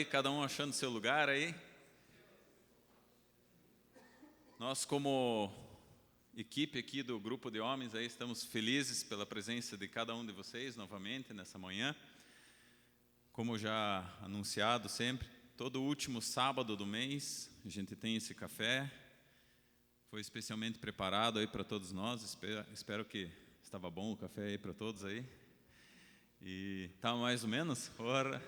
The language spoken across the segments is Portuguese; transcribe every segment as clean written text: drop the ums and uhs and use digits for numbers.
Cada um achando seu lugar aí. Nós, como equipe aqui do grupo de homens, aí estamos felizes pela presença de cada um de vocês novamente nessa manhã. Como já anunciado sempre, todo último sábado do mês a gente tem esse café. Foi especialmente preparado aí para todos nós. Espero que estava bom o café aí para todos aí. E tá mais ou menos? Ora.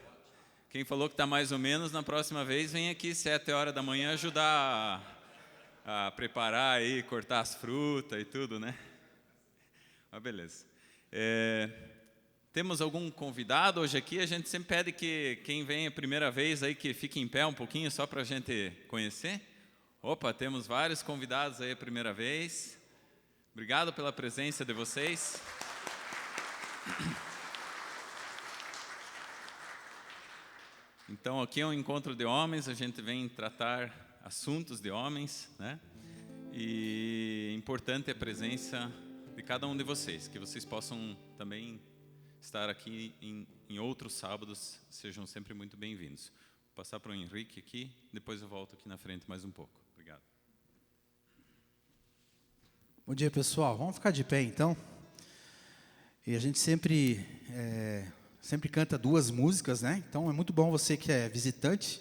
Quem falou que está mais ou menos, na próxima vez vem aqui 7 horas da manhã ajudar a preparar aí, cortar as frutas e tudo, né? Mas beleza. Temos algum convidado hoje aqui? A gente sempre pede que quem vem a primeira vez aí que fique em pé um pouquinho só para a gente conhecer. Opa, temos vários convidados aí a primeira vez. Obrigado pela presença de vocês. Então, aqui é um encontro de homens, a gente vem tratar assuntos de homens, né? E importante é a presença de cada um de vocês, que vocês possam também estar aqui em outros sábados, sejam sempre muito bem-vindos. Vou passar para o Henrique aqui, depois eu volto aqui na frente mais um pouco. Obrigado. Bom dia, pessoal. Vamos ficar de pé, então. E a gente sempre canta 2 músicas, né? Então é muito bom você que é visitante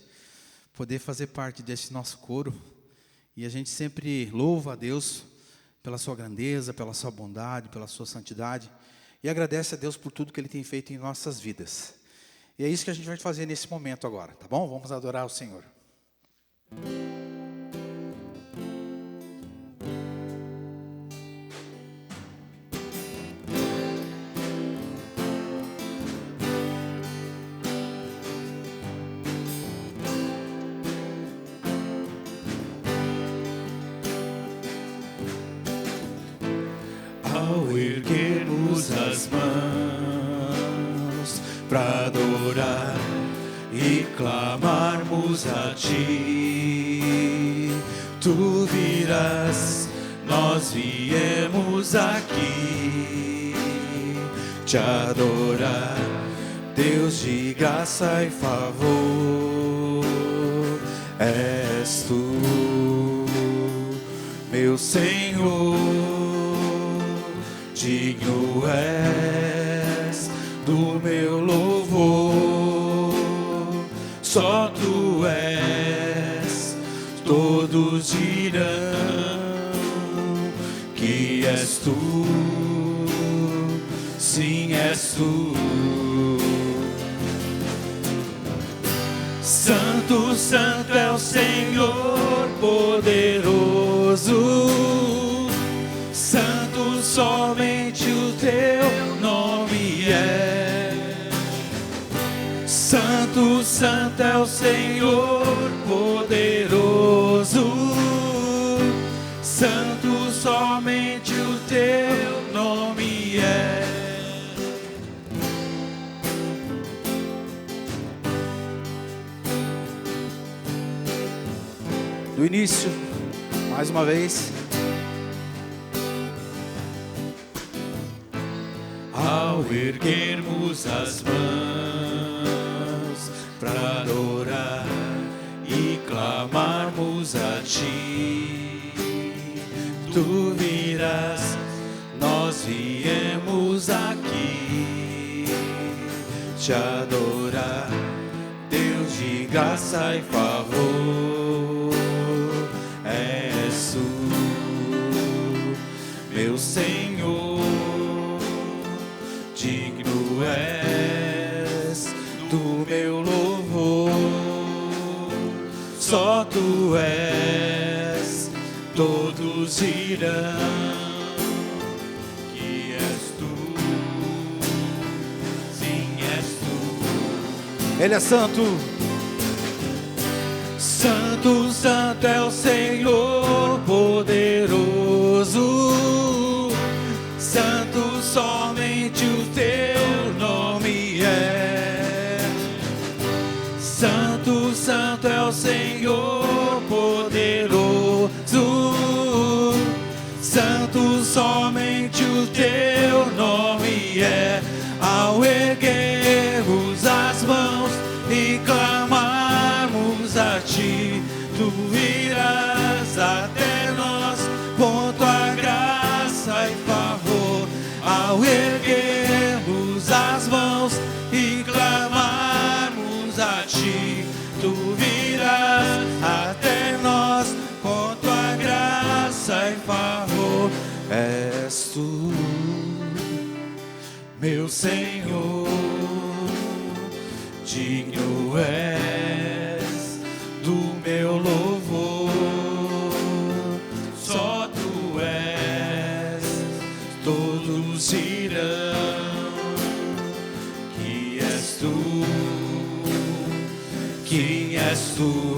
poder fazer parte desse nosso coro. E a gente sempre louva a Deus pela sua grandeza, pela sua bondade, pela sua santidade. E agradece a Deus por tudo que Ele tem feito em nossas vidas. E é isso que a gente vai fazer nesse momento agora, tá bom? Vamos adorar o Senhor. Ao erguermos as mãos para adorar e clamarmos a Ti, Tu virás, nós viemos aqui te adorar, Deus de graça e favor, és Tu, meu Senhor. Digno és do meu louvor, só Tu és, todos dirão que és Tu, sim, és Tu. Santo, santo é o Senhor poderoso, santo somente o Teu nome é. Santo, santo é o Senhor poderoso, santo somente o Teu nome é. Do início, mais uma vez. Ao erguermos as mãos para adorar e clamarmos a Ti, Tu virás, nós viemos aqui te adorar, Deus de graça e favor, és Tu, meu Senhor. Digno és do meu louvor, só Tu és, todos dirão que és Tu, sim, és Tu. Ele é santo. Santo, santo é o Senhor poderoso, santo somente o Teu nome é. Santo, santo é o Senhor poderoso, santo somente o Teu nome é. Ao erguermos as mãos e clamar ti tu virás até nós com tua graça e favor. És tu, meu Senhor, digno és do meu louvor. Só tu és, todos dirão que és tu, quem és tu.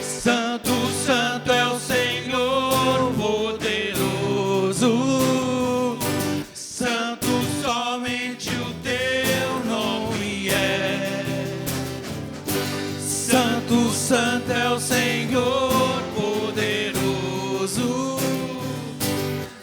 Santo, santo é o Senhor poderoso. Santo, somente o teu nome é. Santo, santo é o Senhor poderoso.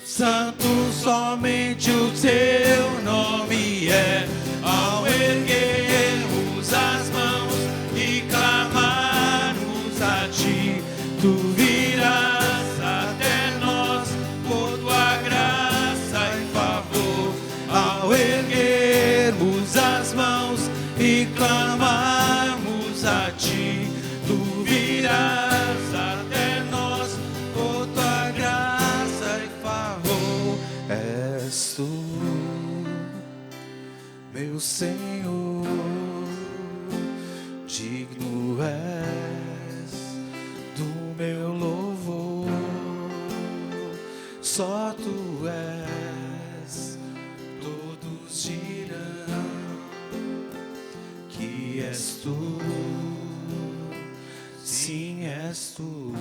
Santo, somente o teu nome é. Ao erguermos as mãos e clamarmos a ti, tu virás até nós por tua graça e favor. Ao erguermos as mãos e clamarmos a ti, tu virás até nós por tua graça e favor. És tu, meu Senhor, digno és do meu louvor. Só tu és, todos dirão que és tu, sim, és tu.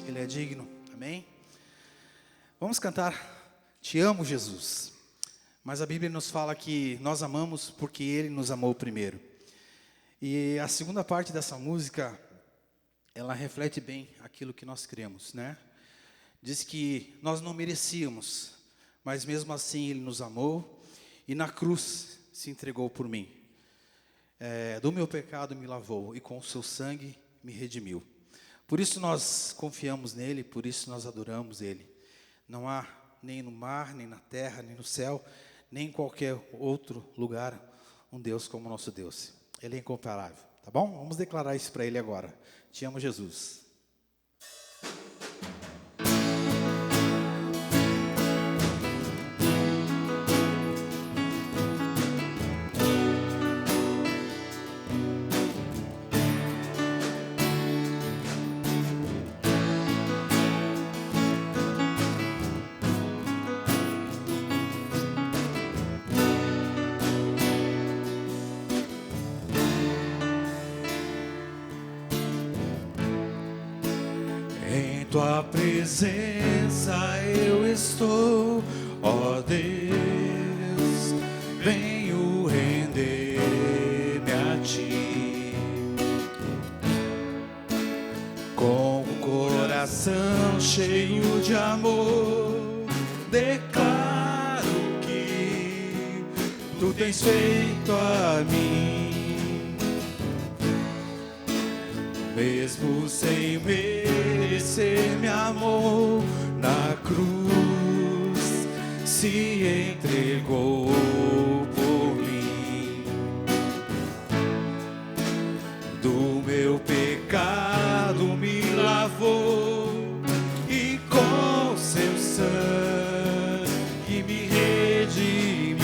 Ele é digno, amém? Vamos cantar Te Amo, Jesus. Mas a Bíblia nos fala que nós amamos porque Ele nos amou primeiro. E a segunda parte dessa música, ela reflete bem aquilo que nós cremos, né? Diz que nós não merecíamos, mas mesmo assim Ele nos amou e na cruz se entregou por mim. Do meu pecado me lavou e com o seu sangue me redimiu. Por isso nós confiamos nele, por isso nós adoramos Ele. Não há nem no mar, nem na terra, nem no céu, nem em qualquer outro lugar um Deus como o nosso Deus. Ele é incomparável, tá bom? Vamos declarar isso para Ele agora. Te amo, Jesus. Em tua presença eu estou, ó Deus, venho render-me a ti. Com o coração cheio de amor, declaro que tu tens feito a mim. Mesmo sem merecer, me amou na cruz, se entregou por mim. Do meu pecado me lavou e com seu sangue me redimiu.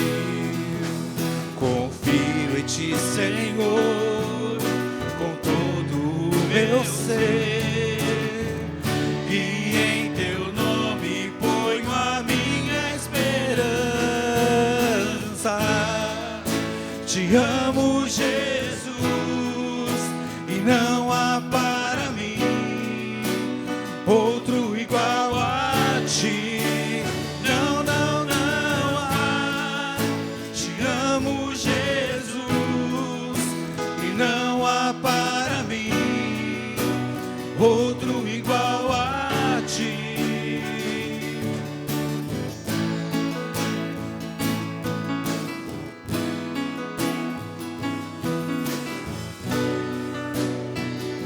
Confio em ti, Senhor, com todo meu ser, e em teu nome ponho a minha esperança. Te amo, Jesus, e não há para mim outro igual a ti. Não, não, não há. Te amo, Jesus, e não há para mim outro igual a ti.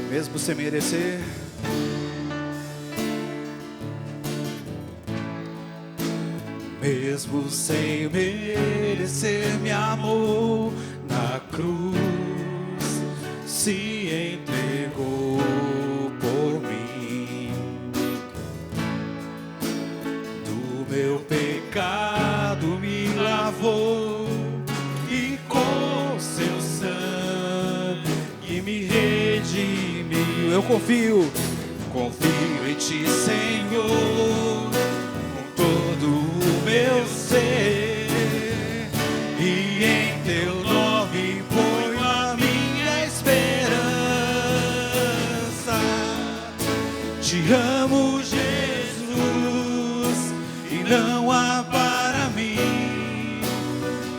Mesmo sem merecer, mesmo sem merecer, me amou na cruz, se entregou por mim. Do meu pecado me lavou e com seu sangue me redimiu. Eu confio em Ti, Senhor, com todo o meu ser, e em Teu nome ponho a minha esperança. Te amo, Jesus, e não há para mim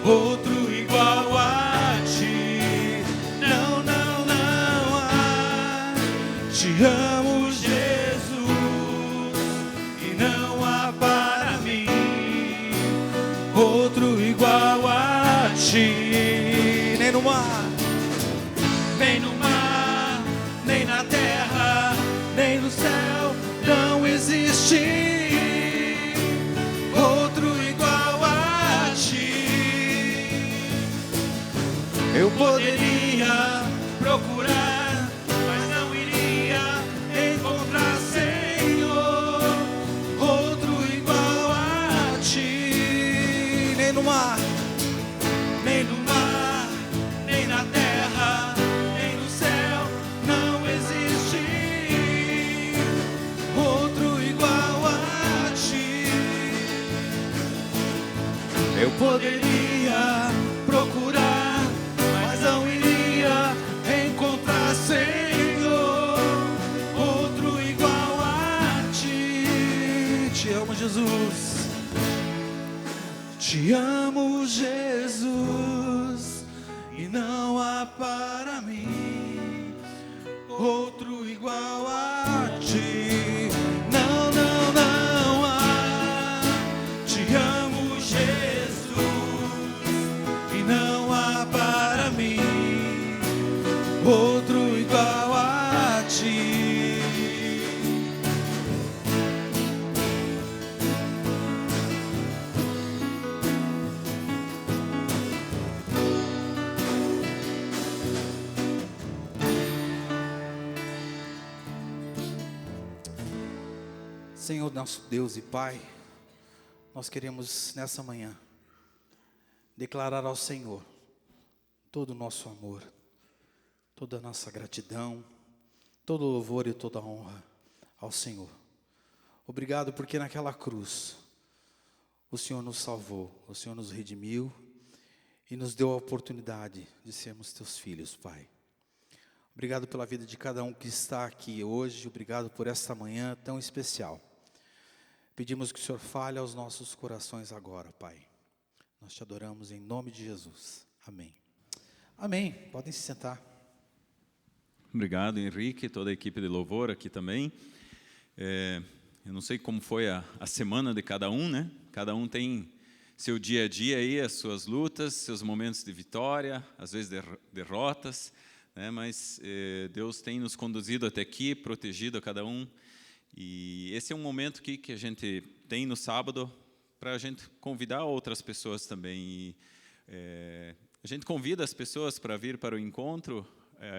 outro igual a Ti. Não, não, não há. Te amo, igual a Ti. Nem no mar, nem na terra, nem no céu, não existe outro igual a Ti. Eu poderia procurar, mas não iria encontrar, Senhor, outro igual a Ti. Nem no mar, nem na terra, nem no céu, não existe outro igual a Ti. Eu poderia procurar, mas não iria encontrar, Senhor, outro igual a Ti. Te amo, Jesus. Te amo, Jesus, e não há para mim outro igual a Ti. Não, não, não há. Te amo, Jesus, e não há para mim outro igual a Ti. Senhor, nosso Deus e Pai, nós queremos nessa manhã declarar ao Senhor todo o nosso amor, toda a nossa gratidão, todo o louvor e toda a honra ao Senhor. Obrigado porque naquela cruz o Senhor nos salvou, o Senhor nos redimiu e nos deu a oportunidade de sermos Teus filhos, Pai. Obrigado pela vida de cada um que está aqui hoje, obrigado por esta manhã tão especial. Pedimos que o Senhor fale aos nossos corações agora, Pai. Nós Te adoramos em nome de Jesus. Amém. Amém. Podem se sentar. Obrigado, Henrique, toda a equipe de louvor aqui também. Eu não sei como foi a semana de cada um, né? Cada um tem seu dia a dia aí, as suas lutas, seus momentos de vitória, às vezes derrotas, né? Mas Deus tem nos conduzido até aqui, protegido a cada um. E esse é um momento que a gente tem no sábado para a gente convidar outras pessoas também. E, a gente convida as pessoas para vir para o encontro,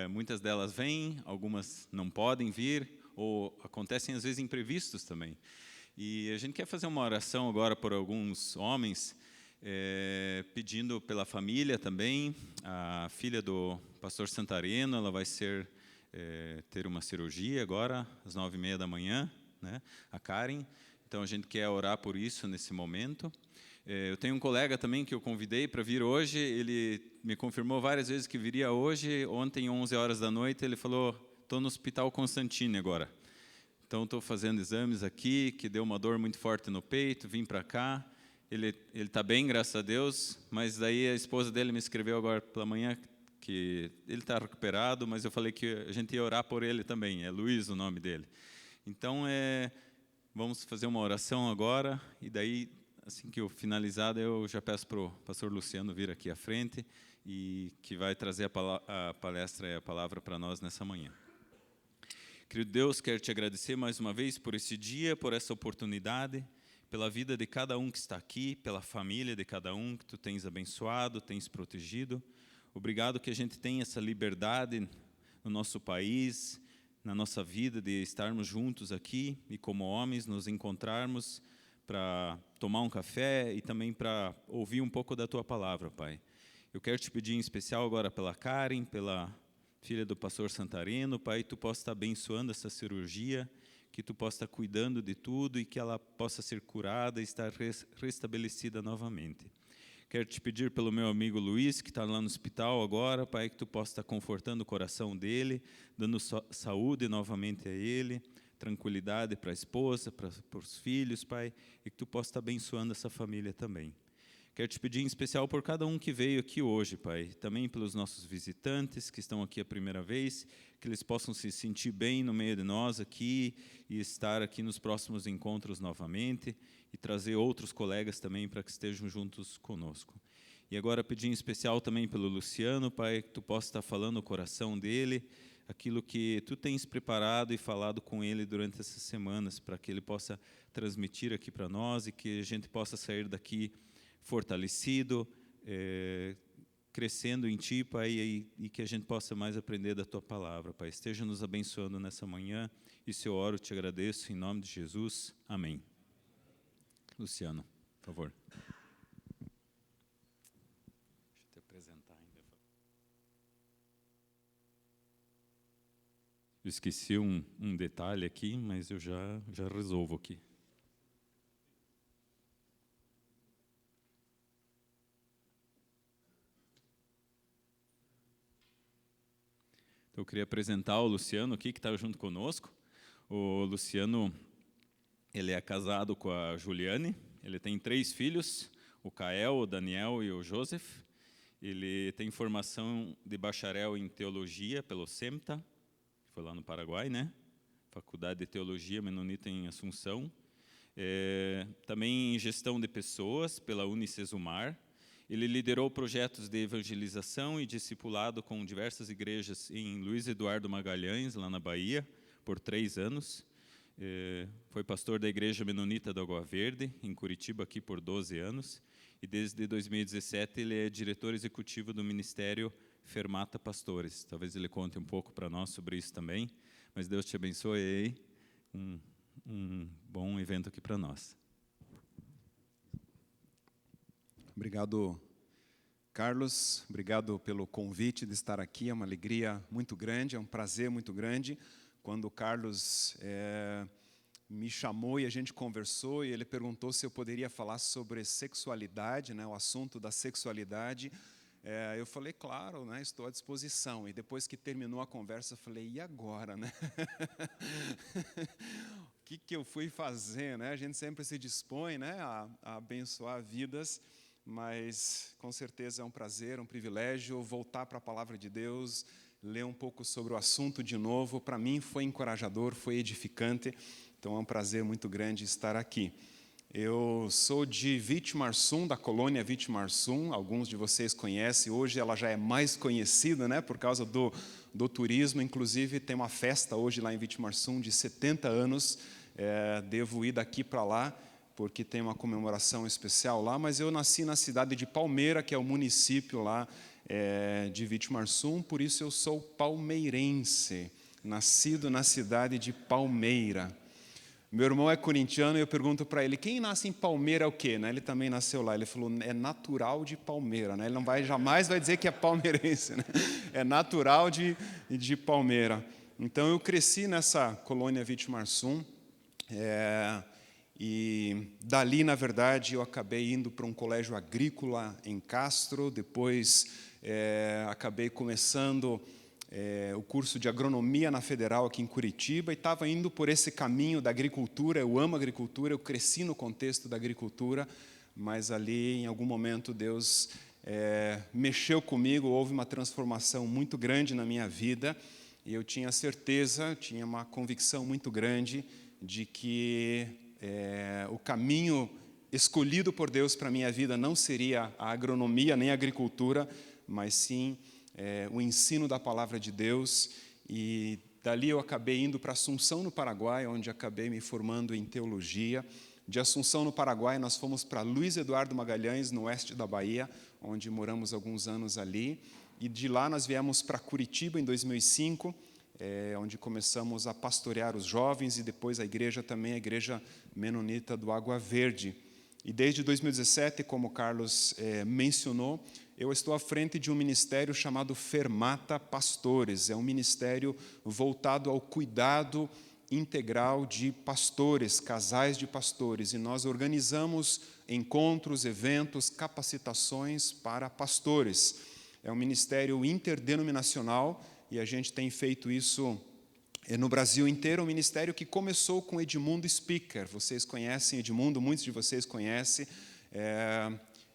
muitas delas vêm, algumas não podem vir, ou acontecem às vezes imprevistos também. E a gente quer fazer uma oração agora por alguns homens, pedindo pela família também. A filha do pastor Santareno, ela vai ter uma cirurgia agora, às 9h30 da manhã, né? A Karen. Então, a gente quer orar por isso nesse momento. Eu tenho um colega também que eu convidei para vir hoje, ele me confirmou várias vezes que viria hoje. Ontem, 11 horas da noite, ele falou, estou no Hospital Constantine agora. Então, estou fazendo exames aqui, que deu uma dor muito forte no peito, vim para cá. Ele está bem, graças a Deus, mas daí a esposa dele me escreveu agora pela manhã, que ele está recuperado, mas eu falei que a gente ia orar por ele também, é Luiz o nome dele. Então, vamos fazer uma oração agora, e daí, assim que eu finalizar, eu já peço para o pastor Luciano vir aqui à frente, e que vai trazer a palestra e a palavra para nós nessa manhã. Querido Deus, quero te agradecer mais uma vez por esse dia, por essa oportunidade, pela vida de cada um que está aqui, pela família de cada um que Tu tens abençoado, tens protegido. Obrigado que a gente tem essa liberdade no nosso país, na nossa vida, de estarmos juntos aqui e como homens nos encontrarmos para tomar um café e também para ouvir um pouco da Tua palavra, Pai. Eu quero Te pedir em especial agora pela Karen, pela filha do pastor Santareno, Pai, Tu possa estar abençoando essa cirurgia, que Tu possa estar cuidando de tudo e que ela possa ser curada e estar restabelecida novamente. Quero Te pedir pelo meu amigo Luiz, que está lá no hospital agora, Pai, que Tu possa estar confortando o coração dele, dando saúde novamente a ele, tranquilidade para a esposa, para os filhos, Pai, e que Tu possa estar abençoando essa família também. Quero Te pedir em especial por cada um que veio aqui hoje, Pai, também pelos nossos visitantes que estão aqui a primeira vez, que eles possam se sentir bem no meio de nós aqui e estar aqui nos próximos encontros novamente e trazer outros colegas também para que estejam juntos conosco. E agora pedir em especial também pelo Luciano, Pai, que Tu possa estar falando no coração dele, aquilo que Tu tens preparado e falado com ele durante essas semanas, para que ele possa transmitir aqui para nós e que a gente possa sair daqui fortalecido, crescendo em Ti, Pai, e que a gente possa mais aprender da Tua palavra, Pai. Esteja nos abençoando nessa manhã, e se eu oro, Te agradeço, em nome de Jesus. Amém. Luciano, por favor. Deixa eu te apresentar ainda. Eu esqueci um detalhe aqui, mas eu já resolvo aqui. Então, eu queria apresentar o Luciano aqui, que está junto conosco. O Luciano, ele é casado com a Juliane, ele tem 3 filhos, o Kael, o Daniel e o Joseph. Ele tem formação de bacharel em teologia pelo SEMTA, que foi lá no Paraguai, né? Faculdade de Teologia Menonita em Assunção. Também em gestão de pessoas pela Unicesumar. Ele liderou projetos de evangelização e discipulado com diversas igrejas em Luiz Eduardo Magalhães, lá na Bahia, por 3 anos. Foi pastor da Igreja Menonita da Água Verde, em Curitiba, aqui por 12 anos. E desde 2017 ele é diretor executivo do Ministério Fermata Pastores. Talvez ele conte um pouco para nós sobre isso também. Mas Deus te abençoe aí. Um bom evento aqui para nós. Obrigado, Carlos. Obrigado pelo convite de estar aqui. É uma alegria muito grande, é um prazer muito grande. Quando o Carlos me chamou e a gente conversou, e ele perguntou se eu poderia falar sobre sexualidade, né, o assunto da sexualidade, eu falei, claro, né, estou à disposição. E depois que terminou a conversa, eu falei, e agora, né? O que eu fui fazer, né? A gente sempre se dispõe, né, a abençoar vidas, mas com certeza é um prazer, um privilégio voltar para a palavra de Deus, ler um pouco sobre o assunto de novo. Para mim foi encorajador, foi edificante, então é um prazer muito grande estar aqui. Eu sou de Vitimarsum, da colônia Vitimarsum, alguns de vocês conhecem, hoje ela já é mais conhecida, né, por causa do turismo, inclusive tem uma festa hoje lá em Vitimarsum de 70 anos, devo ir daqui para lá, porque tem uma comemoração especial lá, mas eu nasci na cidade de Palmeira, que é o município lá de Vitimarsum, por isso eu sou palmeirense, nascido na cidade de Palmeira. Meu irmão é corintiano e eu pergunto para ele, quem nasce em Palmeira é o quê? Né? Ele também nasceu lá, ele falou, é natural de Palmeira, né? Ele não jamais vai dizer que é palmeirense, né? É natural de Palmeira. Então eu cresci nessa colônia Vitimarsum, e dali, na verdade, eu acabei indo para um colégio agrícola em Castro, depois acabei começando o curso de agronomia na Federal aqui em Curitiba, e estava indo por esse caminho da agricultura. Eu amo agricultura, eu cresci no contexto da agricultura, mas ali, em algum momento, Deus mexeu comigo, houve uma transformação muito grande na minha vida, e eu tinha certeza, tinha uma convicção muito grande de que o caminho escolhido por Deus para a minha vida não seria a agronomia nem a agricultura, mas sim o ensino da palavra de Deus. E dali eu acabei indo para Assunção, no Paraguai, onde acabei me formando em teologia. De Assunção, no Paraguai, nós fomos para Luiz Eduardo Magalhães, no oeste da Bahia, onde moramos alguns anos ali. E de lá nós viemos para Curitiba em 2005, onde começamos a pastorear os jovens e depois a igreja também, a Igreja Menonita do Água Verde. E desde 2017, como o Carlos mencionou, eu estou à frente de um ministério chamado Fermata Pastores. É um ministério voltado ao cuidado integral de pastores, casais de pastores. E nós organizamos encontros, eventos, capacitações para pastores. É um ministério interdenominacional e a gente tem feito isso no Brasil inteiro. Um ministério que começou com Edmundo Speaker. Vocês conhecem Edmundo, muitos de vocês conhecem.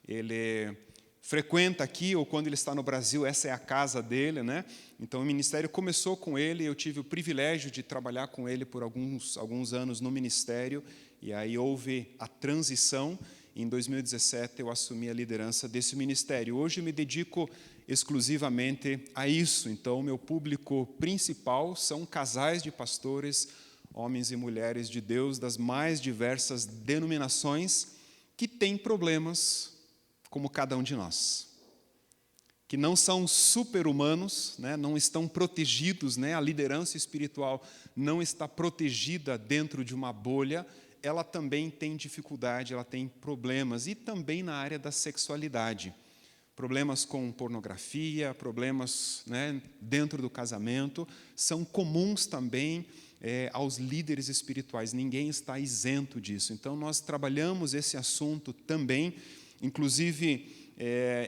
Ele frequenta aqui, ou quando ele está no Brasil, essa é a casa dele, né? Então, o ministério começou com ele, eu tive o privilégio de trabalhar com ele por alguns anos no ministério, e aí houve a transição. Em 2017, eu assumi a liderança desse ministério. Hoje, me dedico exclusivamente a isso. Então, o meu público principal são casais de pastores, homens e mulheres de Deus, das mais diversas denominações, que têm problemas, como cada um de nós, que não são super-humanos, né, não estão protegidos, né, a liderança espiritual não está protegida dentro de uma bolha, ela também tem dificuldade, ela tem problemas, e também na área da sexualidade. Problemas com pornografia, problemas, né, dentro do casamento, são comuns também aos líderes espirituais, ninguém está isento disso. Então, nós trabalhamos esse assunto também. Inclusive,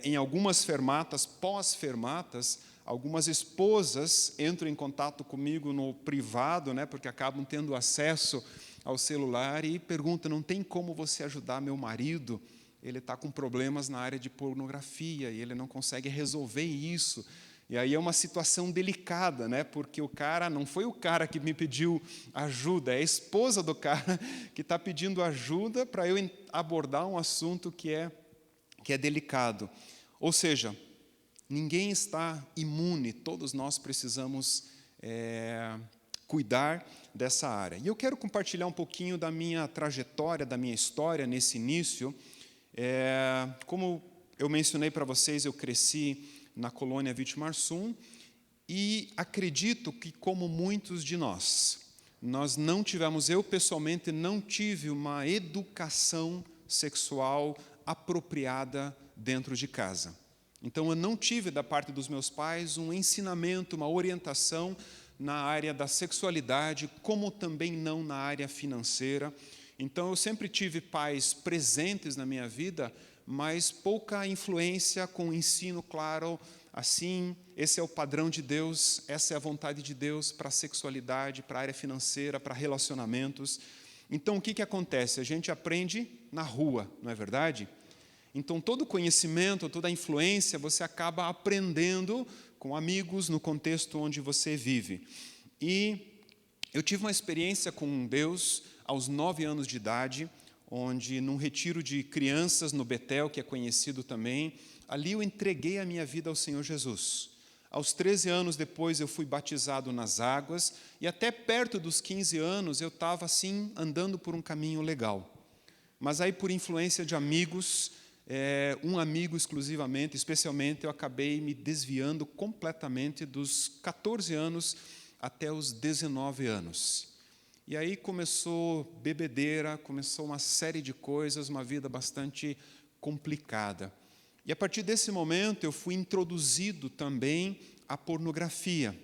em algumas fermatas, pós-fermatas, algumas esposas entram em contato comigo no privado, né, porque acabam tendo acesso ao celular e perguntam: não tem como você ajudar meu marido? Ele está com problemas na área de pornografia e ele não consegue resolver isso. E aí é uma situação delicada, né, porque o cara, não foi o cara que me pediu ajuda, é a esposa do cara que está pedindo ajuda para eu abordar um assunto que é delicado. Ou seja, ninguém está imune, todos nós precisamos cuidar dessa área. E eu quero compartilhar um pouquinho da minha trajetória, da minha história nesse início. Como eu mencionei para vocês, eu cresci na colônia Vitimarsum e acredito que, como muitos de nós não tivemos, eu pessoalmente não tive uma educação sexual apropriada dentro de casa. Então, eu não tive da parte dos meus pais um ensinamento, uma orientação na área da sexualidade, como também não na área financeira. Então, eu sempre tive pais presentes na minha vida, mas pouca influência com o ensino claro, assim, esse é o padrão de Deus, essa é a vontade de Deus para a sexualidade, para a área financeira, para relacionamentos. Então, o que acontece? A gente aprende na rua, não é verdade? Então, todo conhecimento, toda a influência, você acaba aprendendo com amigos no contexto onde você vive. E eu tive uma experiência com Deus aos 9 anos de idade, onde, num retiro de crianças no Betel, que é conhecido também, ali eu entreguei a minha vida ao Senhor Jesus. Aos 13 anos depois eu fui batizado nas águas, e até perto dos 15 anos eu estava assim, andando por um caminho legal. Mas aí, por influência de amigos, um amigo exclusivamente, especialmente, eu acabei me desviando completamente dos 14 anos até os 19 anos. E aí começou bebedeira, começou uma série de coisas, uma vida bastante complicada. E a partir desse momento eu fui introduzido também à pornografia,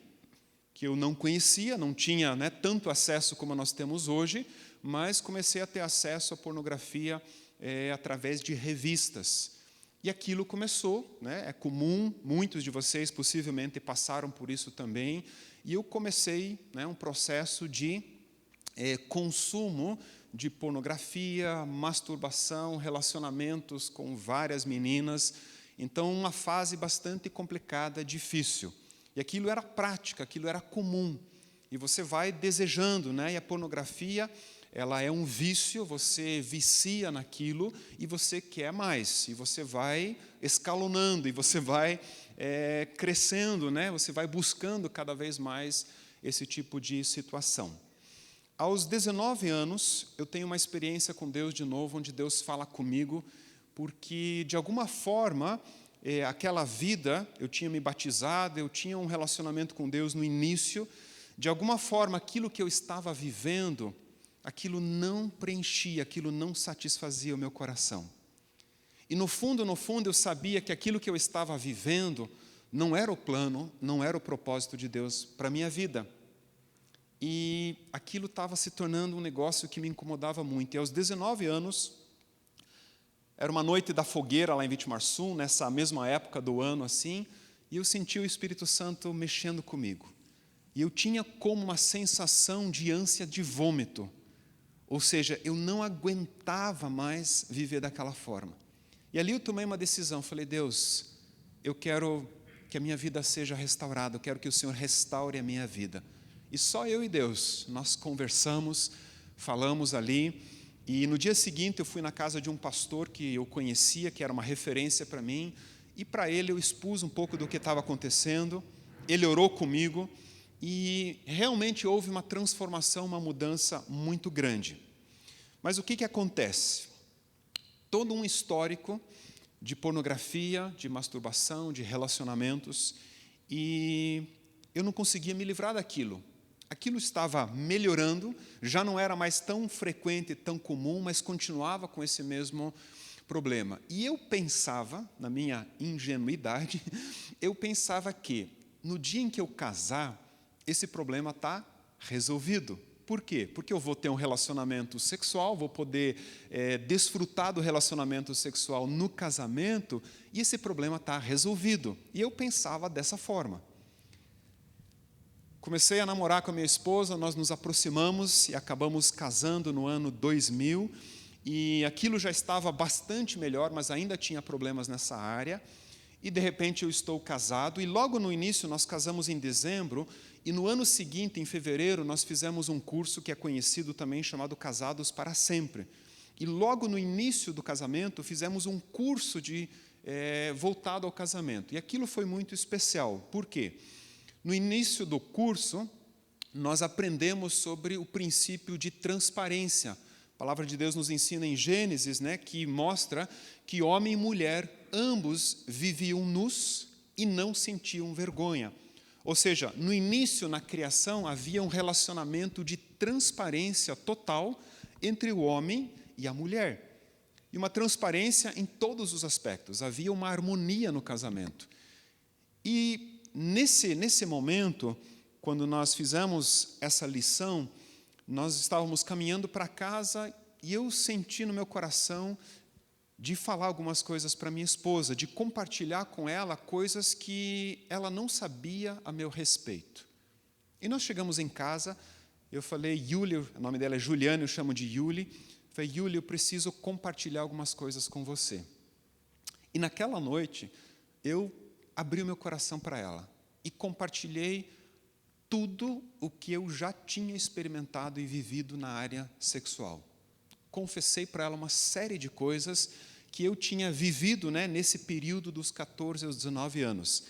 que eu não conhecia, não tinha, né, tanto acesso como nós temos hoje, mas comecei a ter acesso à pornografia através de revistas. E aquilo começou, né, é comum, muitos de vocês possivelmente passaram por isso também, e eu comecei, né, um processo de consumo de pornografia, masturbação, relacionamentos com várias meninas. Então, uma fase bastante complicada, difícil. E aquilo era prática, aquilo era comum. E você vai desejando, né? E a pornografia, ela é um vício, você vicia naquilo e você quer mais. E você vai escalonando, e você vai crescendo, né? Você vai buscando cada vez mais esse tipo de situação. Aos 19 anos, eu tenho uma experiência com Deus de novo, onde Deus fala comigo, porque, de alguma forma, aquela vida, eu tinha me batizado, eu tinha um relacionamento com Deus no início, de alguma forma, aquilo que eu estava vivendo, aquilo não preenchia, aquilo não satisfazia o meu coração. E no fundo, eu sabia que aquilo que eu estava vivendo não era o plano, não era o propósito de Deus para a minha vida. E aquilo estava se tornando um negócio que me incomodava muito. E aos 19 anos, era uma noite da fogueira lá em Vitimarsum, nessa mesma época do ano, assim, e eu senti o Espírito Santo mexendo comigo. E eu tinha como uma sensação de ânsia de vômito. Ou seja, eu não aguentava mais viver daquela forma. E ali eu tomei uma decisão, falei, Deus, eu quero que a minha vida seja restaurada, eu quero que o Senhor restaure a minha vida. E só eu e Deus, nós conversamos, falamos ali, e no dia seguinte eu fui na casa de um pastor que eu conhecia, que era uma referência para mim, e para ele eu expus um pouco do que estava acontecendo, ele orou comigo, e realmente houve uma transformação, uma mudança muito grande. Mas o que acontece? Todo um histórico de pornografia, de masturbação, de relacionamentos, e eu não conseguia me livrar daquilo. Aquilo estava melhorando, já não era mais tão frequente, tão comum, mas continuava com esse mesmo problema. E eu pensava, na minha ingenuidade, eu pensava que no dia em que eu casar, esse problema está resolvido. Por quê? Porque eu vou ter um relacionamento sexual, vou poder desfrutar do relacionamento sexual no casamento, e esse problema está resolvido. E eu pensava dessa forma. Comecei a namorar com a minha esposa, nós nos aproximamos e acabamos casando no ano 2000, e aquilo já estava bastante melhor, mas ainda tinha problemas nessa área, e de repente eu estou casado, e logo no início nós casamos em dezembro, e no ano seguinte, em fevereiro, nós fizemos um curso que é conhecido também, chamado Casados para Sempre. E logo no início do casamento, fizemos um curso voltado ao casamento, e aquilo foi muito especial. Por quê? No início do curso, nós aprendemos sobre o princípio de transparência. A palavra de Deus nos ensina em Gênesis, que mostra que homem e mulher, ambos viviam nus e não sentiam vergonha. Ou seja, no início, na criação, havia um relacionamento de transparência total entre o homem e a mulher. E uma transparência em todos os aspectos. Havia uma harmonia no casamento. E nesse momento, quando nós fizemos essa lição, nós estávamos caminhando para casa e eu senti no meu coração de falar algumas coisas para minha esposa, de compartilhar com ela coisas que ela não sabia a meu respeito. E nós chegamos em casa, eu falei, Yuli, o nome dela é Juliana, eu chamo de Yuli, falei, Yuli, eu preciso compartilhar algumas coisas com você. E naquela noite, eu abri o meu coração para ela e compartilhei tudo o que eu já tinha experimentado e vivido na área sexual. Confessei para ela uma série de coisas que eu tinha vivido nesse período dos 14 aos 19 anos.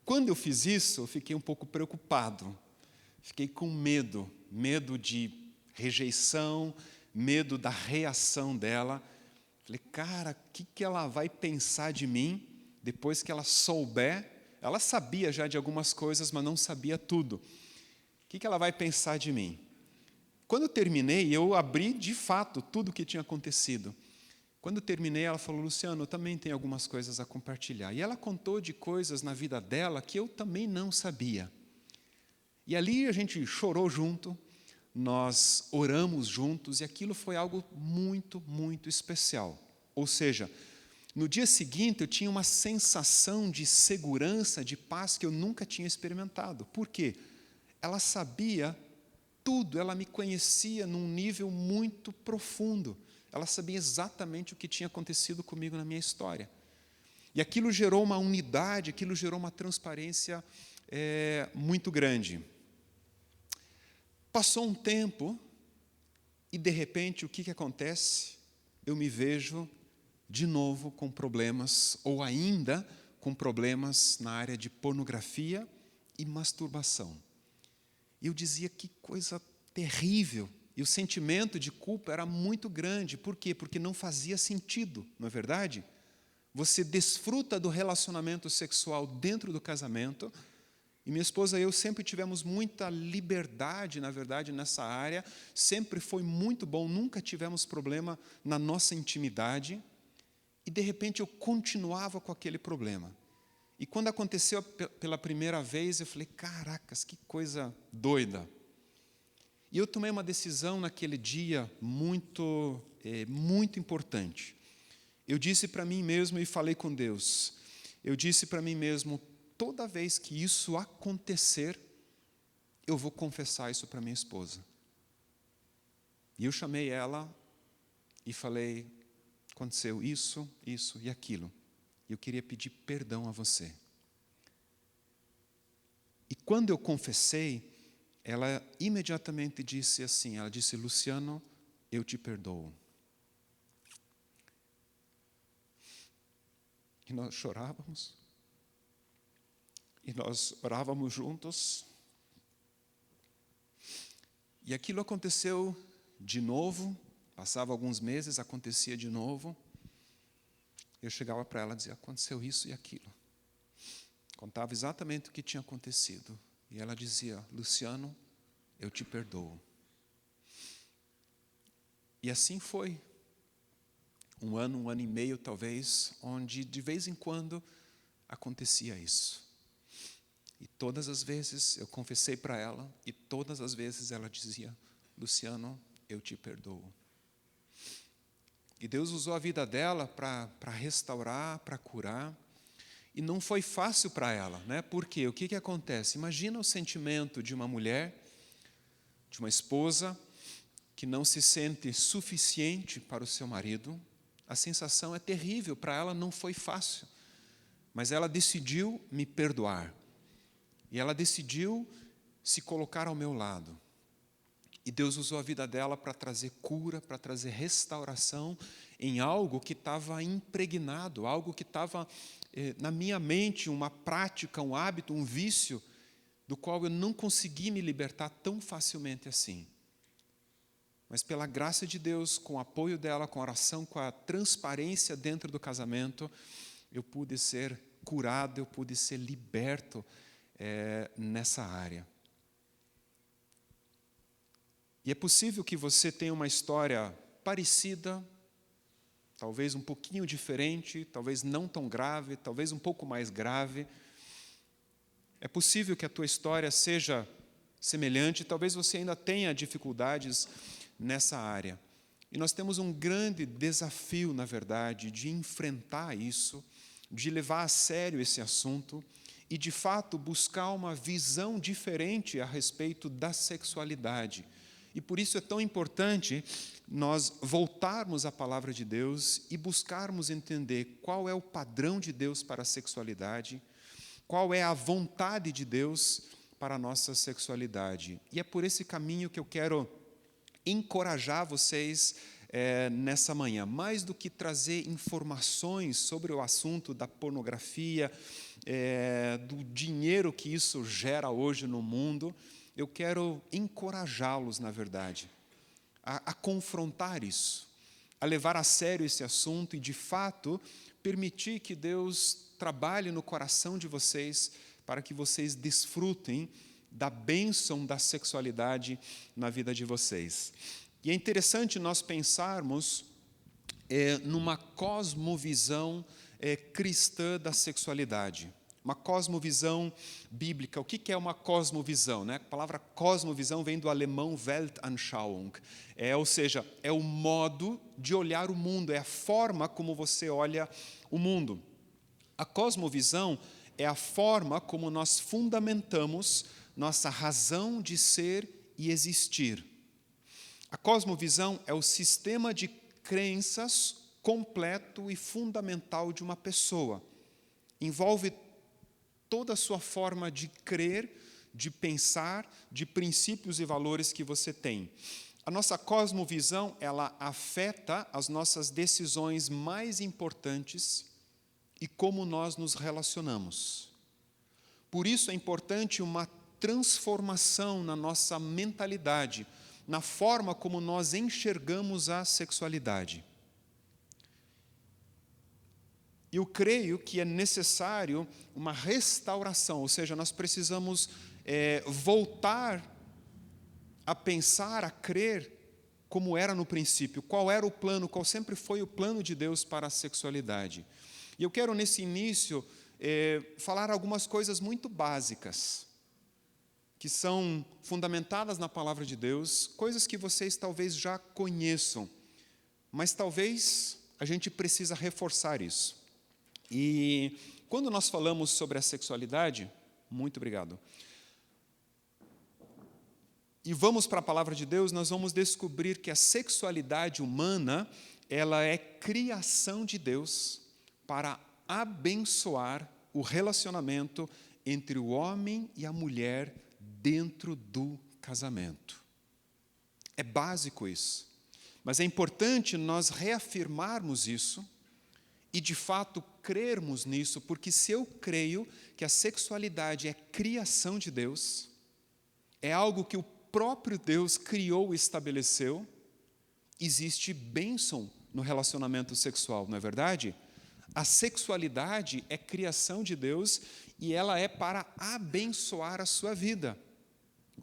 Quando eu fiz isso, eu fiquei um pouco preocupado, fiquei com medo de rejeição, medo da reação dela. Falei, cara, o que ela vai pensar de mim depois que ela souber? Ela sabia já de algumas coisas, mas não sabia tudo. O que ela vai pensar de mim? Quando eu terminei, eu abri de fato tudo o que tinha acontecido. Quando eu terminei, ela falou, Luciano, eu também tenho algumas coisas a compartilhar. E ela contou de coisas na vida dela que eu também não sabia. E ali a gente chorou junto, nós oramos juntos, e aquilo foi algo muito, muito especial. Ou seja, no dia seguinte eu tinha uma sensação de segurança, de paz que eu nunca tinha experimentado. Por quê? Ela sabia tudo, ela me conhecia num nível muito profundo. Ela sabia exatamente o que tinha acontecido comigo na minha história. E aquilo gerou uma unidade, aquilo gerou uma transparência muito grande. Passou um tempo e, de repente, o que acontece? Eu me vejo de novo com problemas, ou ainda com problemas na área de pornografia e masturbação. E eu dizia, que coisa terrível. E o sentimento de culpa era muito grande. Por quê? Porque não fazia sentido, não é verdade? Você desfruta do relacionamento sexual dentro do casamento. E minha esposa e eu sempre tivemos muita liberdade, na verdade, nessa área. Sempre foi muito bom, nunca tivemos problema na nossa intimidade. E, de repente, eu continuava com aquele problema. E quando aconteceu pela primeira vez, eu falei, caracas, que coisa doida. E eu tomei uma decisão naquele dia muito importante. Eu disse para mim mesmo e falei com Deus. Eu disse para mim mesmo, toda vez que isso acontecer, eu vou confessar isso para minha esposa. E eu chamei ela e falei, aconteceu isso, isso e aquilo. E eu queria pedir perdão a você. E quando eu confessei, ela imediatamente disse assim, ela disse, Luciano, eu te perdoo. E nós chorávamos. E nós orávamos juntos. E aquilo aconteceu de novo. Passava alguns meses, acontecia de novo. Eu chegava para ela e dizia, aconteceu isso e aquilo. Contava exatamente o que tinha acontecido. E ela dizia, Luciano, eu te perdoo. E assim foi. Um ano e meio talvez, onde de vez em quando acontecia isso. E todas as vezes eu confessei para ela, e todas as vezes ela dizia, Luciano, eu te perdoo. E Deus usou a vida dela para restaurar, para curar. E não foi fácil para ela, né? Por quê? O que acontece? Imagina o sentimento de uma mulher, de uma esposa, que não se sente suficiente para o seu marido. A sensação é terrível, para ela não foi fácil. Mas ela decidiu me perdoar. E ela decidiu se colocar ao meu lado. E Deus usou a vida dela para trazer cura, para trazer restauração em algo que estava impregnado, algo que estava na minha mente, uma prática, um hábito, um vício, do qual eu não consegui me libertar tão facilmente assim. Mas pela graça de Deus, com o apoio dela, com a oração, com a transparência dentro do casamento, eu pude ser curado, eu pude ser liberto nessa área. E é possível que você tenha uma história parecida, talvez um pouquinho diferente, talvez não tão grave, talvez um pouco mais grave. É possível que a tua história seja semelhante, talvez você ainda tenha dificuldades nessa área. E nós temos um grande desafio, na verdade, de enfrentar isso, de levar a sério esse assunto e, de fato, buscar uma visão diferente a respeito da sexualidade. E por isso é tão importante nós voltarmos à palavra de Deus e buscarmos entender qual é o padrão de Deus para a sexualidade, qual é a vontade de Deus para a nossa sexualidade. E é por esse caminho que eu quero encorajar vocês nessa manhã. Mais do que trazer informações sobre o assunto da pornografia, do dinheiro que isso gera hoje no mundo, eu quero encorajá-los, na verdade, a confrontar isso, a levar a sério esse assunto e, de fato, permitir que Deus trabalhe no coração de vocês para que vocês desfrutem da bênção da sexualidade na vida de vocês. E é interessante nós pensarmos numa cosmovisão cristã da sexualidade. Uma cosmovisão bíblica. O que é uma cosmovisão, né? A palavra cosmovisão vem do alemão Weltanschauung. Ou seja, é o modo de olhar o mundo, é a forma como você olha o mundo. A cosmovisão é a forma como nós fundamentamos nossa razão de ser e existir. A cosmovisão é o sistema de crenças completo e fundamental de uma pessoa. Envolve toda a sua forma de crer, de pensar, de princípios e valores que você tem. A nossa cosmovisão, ela afeta as nossas decisões mais importantes e como nós nos relacionamos. Por isso é importante uma transformação na nossa mentalidade, na forma como nós enxergamos a sexualidade. Eu creio que é necessário uma restauração, ou seja, nós precisamos voltar a pensar, a crer como era no princípio, qual era o plano, qual sempre foi o plano de Deus para a sexualidade. E eu quero, nesse início, falar algumas coisas muito básicas, que são fundamentadas na palavra de Deus, coisas que vocês talvez já conheçam, mas talvez a gente precisa reforçar isso. E quando nós falamos sobre a sexualidade, muito obrigado, e vamos para a palavra de Deus, nós vamos descobrir que a sexualidade humana, ela é criação de Deus para abençoar o relacionamento entre o homem e a mulher dentro do casamento. É básico isso, mas é importante nós reafirmarmos isso e, de fato, crermos nisso, porque se eu creio que a sexualidade é criação de Deus, é algo que o próprio Deus criou e estabeleceu, existe bênção no relacionamento sexual, não é verdade? A sexualidade é criação de Deus e ela é para abençoar a sua vida.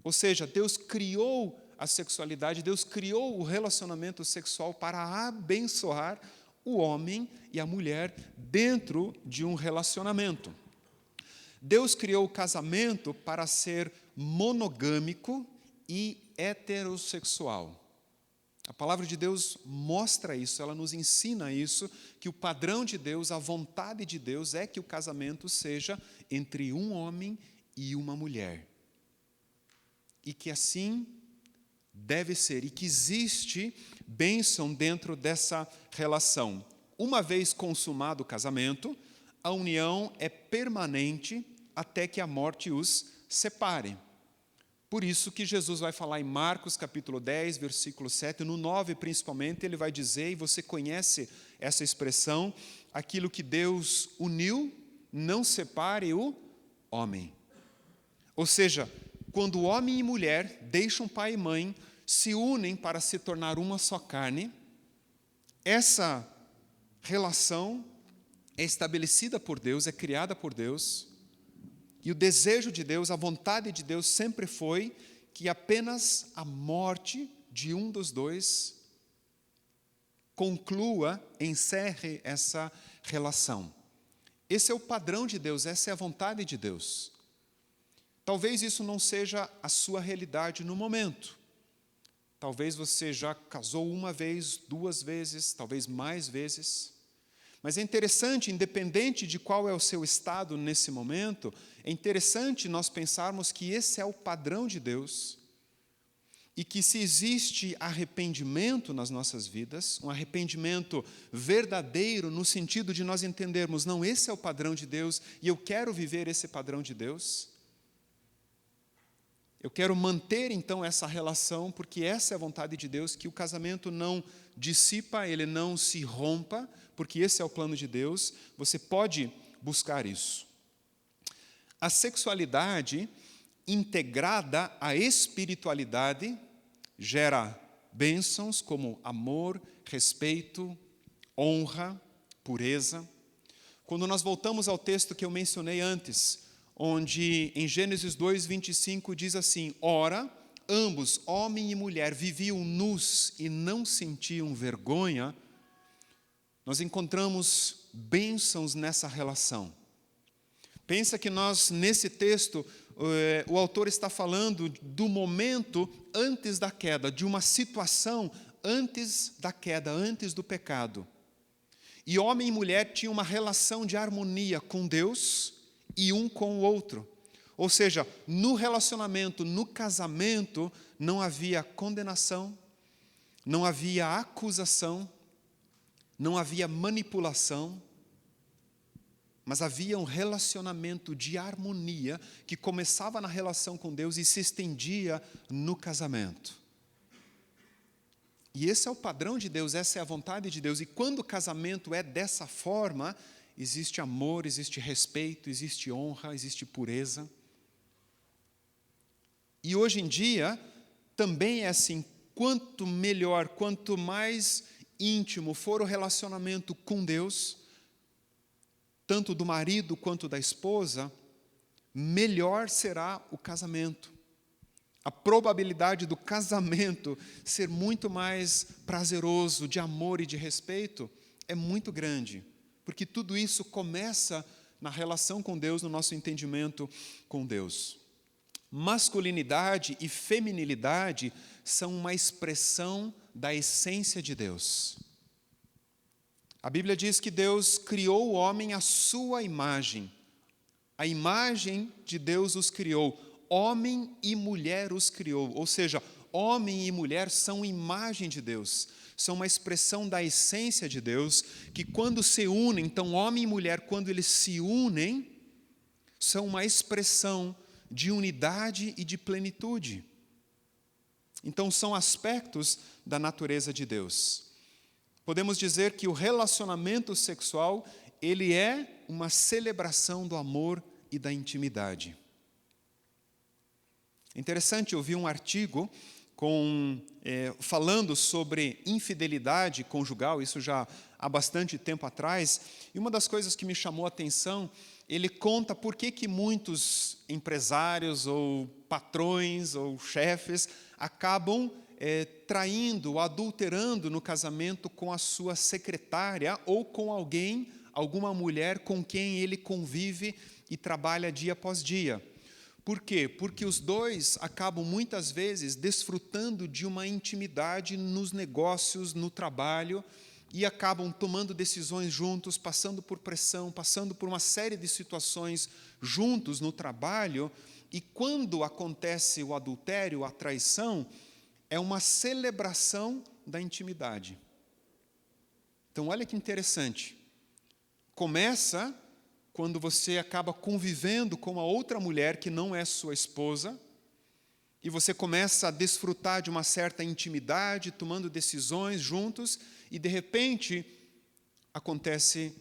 Ou seja, Deus criou a sexualidade, Deus criou o relacionamento sexual para abençoar o homem e a mulher dentro de um relacionamento. Deus criou o casamento para ser monogâmico e heterossexual. A palavra de Deus mostra isso, ela nos ensina isso, que o padrão de Deus, a vontade de Deus é que o casamento seja entre um homem e uma mulher. E que assim deve ser, e que existe bênção dentro dessa relação. Uma vez consumado o casamento, a união é permanente até que a morte os separe. Por isso que Jesus vai falar em Marcos capítulo 10, versículo 7, no 9 principalmente, ele vai dizer, e você conhece essa expressão, aquilo que Deus uniu, não separe o homem. Ou seja, quando o homem e mulher deixam pai e mãe, se unem para se tornar uma só carne, essa relação é estabelecida por Deus, é criada por Deus, e o desejo de Deus, a vontade de Deus sempre foi que apenas a morte de um dos dois conclua, encerre essa relação. Esse é o padrão de Deus, essa é a vontade de Deus. Talvez isso não seja a sua realidade no momento. Talvez você já casou uma vez, duas vezes, talvez mais vezes. Mas é interessante, independente de qual é o seu estado nesse momento, é interessante nós pensarmos que esse é o padrão de Deus e que se existe arrependimento nas nossas vidas, um arrependimento verdadeiro no sentido de nós entendermos, não, esse é o padrão de Deus e eu quero viver esse padrão de Deus. Eu quero manter, então, essa relação, porque essa é a vontade de Deus, que o casamento não dissipa, ele não se rompa, porque esse é o plano de Deus. Você pode buscar isso. A sexualidade integrada à espiritualidade gera bênçãos como amor, respeito, honra, pureza. Quando nós voltamos ao texto que eu mencionei antes, onde em Gênesis 2:25 diz assim, ora, ambos, homem e mulher, viviam nus e não sentiam vergonha, nós encontramos bênçãos nessa relação. Pensa que nós, nesse texto, o autor está falando do momento antes da queda, de uma situação antes da queda, antes do pecado. E homem e mulher tinham uma relação de harmonia com Deus e um com o outro. Ou seja, no relacionamento, no casamento, não havia condenação, não havia acusação, não havia manipulação, mas havia um relacionamento de harmonia que começava na relação com Deus e se estendia no casamento. E esse é o padrão de Deus, essa é a vontade de Deus. E quando o casamento é dessa forma, existe amor, existe respeito, existe honra, existe pureza. E hoje em dia, também é assim, quanto melhor, quanto mais íntimo for o relacionamento com Deus, tanto do marido quanto da esposa, melhor será o casamento. A probabilidade do casamento ser muito mais prazeroso, de amor e de respeito, é muito grande, porque tudo isso começa na relação com Deus, no nosso entendimento com Deus. Masculinidade e feminilidade são uma expressão da essência de Deus. A Bíblia diz que Deus criou o homem à sua imagem. A imagem de Deus os criou. Homem e mulher os criou. Ou seja, homem e mulher são imagem de Deus. São uma expressão da essência de Deus, que quando se unem, então homem e mulher, quando eles se unem, são uma expressão de unidade e de plenitude. Então, são aspectos da natureza de Deus. Podemos dizer que o relacionamento sexual, ele é uma celebração do amor e da intimidade. Interessante, eu vi um artigo falando sobre infidelidade conjugal, isso já há bastante tempo atrás, e uma das coisas que me chamou a atenção, ele conta por que muitos empresários ou patrões ou chefes acabam traindo, adulterando no casamento com a sua secretária ou com alguém, alguma mulher com quem ele convive e trabalha dia após dia. Por quê? Porque os dois acabam muitas vezes desfrutando de uma intimidade nos negócios, no trabalho, e acabam tomando decisões juntos, passando por pressão, passando por uma série de situações juntos no trabalho, e quando acontece o adultério, a traição, é uma celebração da intimidade. Então, olha que interessante. Começa quando você acaba convivendo com uma outra mulher que não é sua esposa, e você começa a desfrutar de uma certa intimidade, tomando decisões juntos, e de repente acontece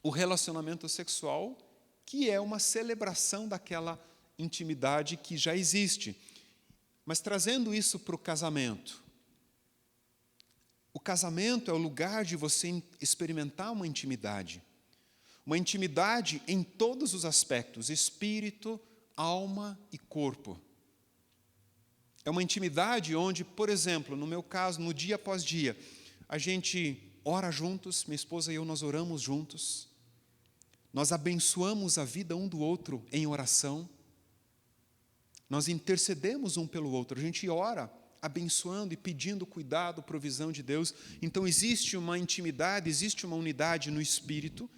o relacionamento sexual, que é uma celebração daquela intimidade que já existe. Mas trazendo isso para o casamento. O casamento é o lugar de você experimentar uma intimidade. Uma intimidade em todos os aspectos, espírito, alma e corpo. É uma intimidade onde, por exemplo, no meu caso, no dia após dia, a gente ora juntos, minha esposa e eu, nós oramos juntos. Nós abençoamos a vida um do outro em oração. Nós intercedemos um pelo outro, a gente ora abençoando e pedindo cuidado, provisão de Deus. Então existe uma intimidade, existe uma unidade no espírito.